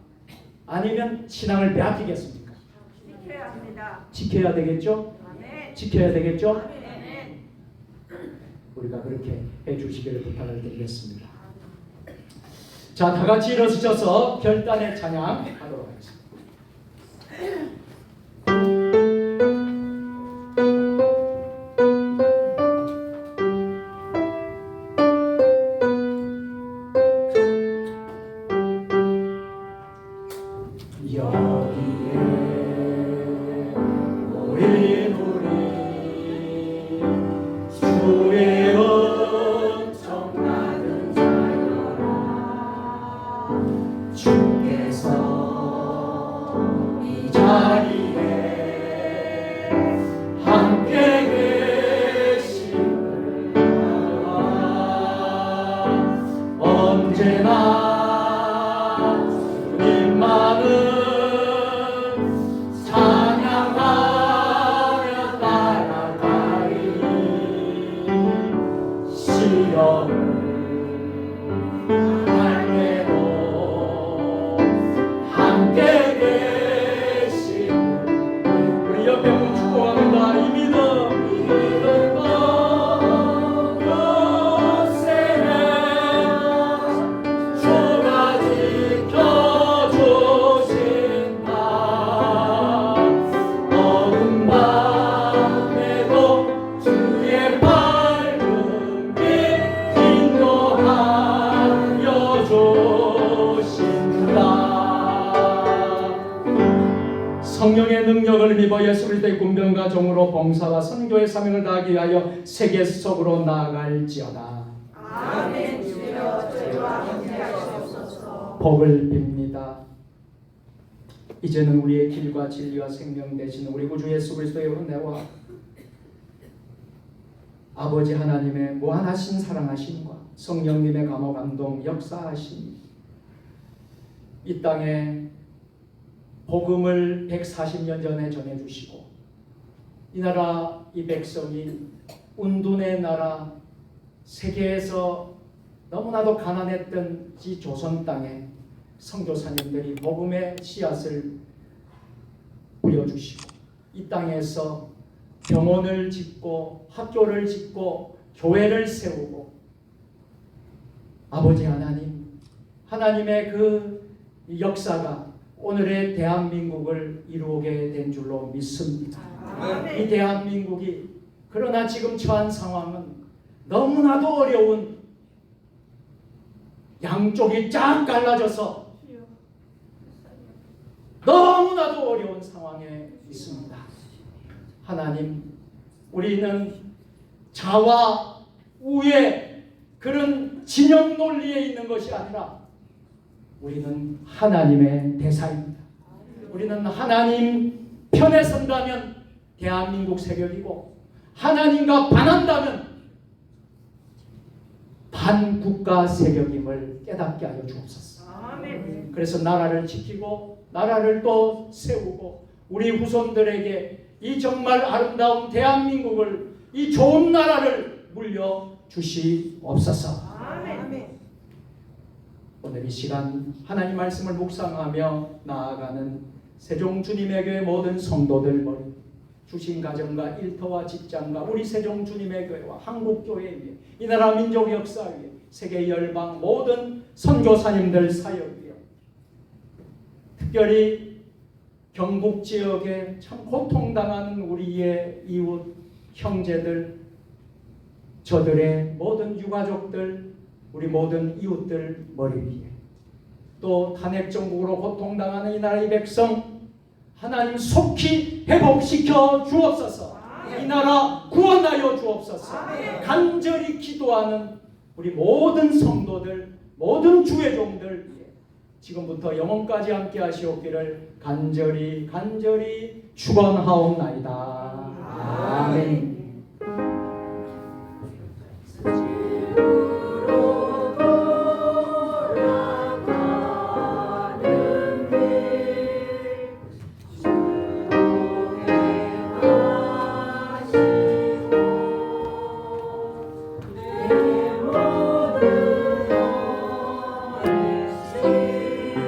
아니면 신앙을 빼앗기겠습니까? 지켜야 합니다. 지켜야 되겠죠? 아멘. 지켜야 되겠죠? 아멘. 우리가 그렇게 해주시기를 부탁을 드리겠습니다. 자, 다 같이 일어서셔서 결단의 찬양 하도록 하겠습니다. 성령의 능력을 힘입어 예수 그리스도의 군병과 종으로 봉사와 선교의 사명을 다하기 위하여 세계 속으로 나아갈지어다. 아멘. 주여 저희와 함께하시옵소서. 복을 빕니다. 이제는 우리의 길과 진리와 생명 되신 우리 구주 예수 그리스도의 은혜와 아버지 하나님의 무한하신 사랑하심과 성령님의 감화 감동 역사하심, 이 땅에 복음을 140년 전에 전해주시고 이 나라 이 백성이 운둔의 나라, 세계에서 너무나도 가난했던 이 조선 땅에 선교사님들이 복음의 씨앗을 뿌려주시고 이 땅에서 병원을 짓고 학교를 짓고 교회를 세우고 아버지 하나님, 하나님의 그 역사가 오늘의 대한민국을 이루게 된 줄로 믿습니다. 이 대한민국이 그러나 지금 처한 상황은 너무나도 어려운, 양쪽이 쫙 갈라져서 너무나도 어려운 상황에 있습니다. 하나님, 우리는 자와 우의 그런 진영 논리에 있는 것이 아니라 우리는 하나님의 대사입니다. 우리는 하나님 편에 선다면 대한민국 세력이고, 하나님과 반한다면 반국가 세력임을 깨닫게 하여 주옵소서. 그래서 나라를 지키고 나라를 또 세우고 우리 후손들에게 이 정말 아름다운 대한민국을, 이 좋은 나라를 물려주시옵소서. 오늘 이 시간 하나님 말씀을 묵상하며 나아가는 세종 주님의 교회 모든 성도들 머리, 주신 가정과 일터와 직장과 우리 세종 주님의 교회와 한국교회 위에, 이 나라 민족 역사 위에, 세계 열방 모든 선교사님들 사역 위에, 특별히 경북 지역에 참 고통당하는 우리의 이웃 형제들, 저들의 모든 유가족들, 우리 모든 이웃들 머리 위에, 또 탄핵 정국으로 고통당하는 이 나라의 백성 하나님 속히 회복시켜 주옵소서. 이 나라 구원하여 주옵소서. 간절히 기도하는 우리 모든 성도들, 모든 주의 종들 위해 지금부터 영원까지 함께 하시옵기를 간절히 축원하옵나이다. 아멘.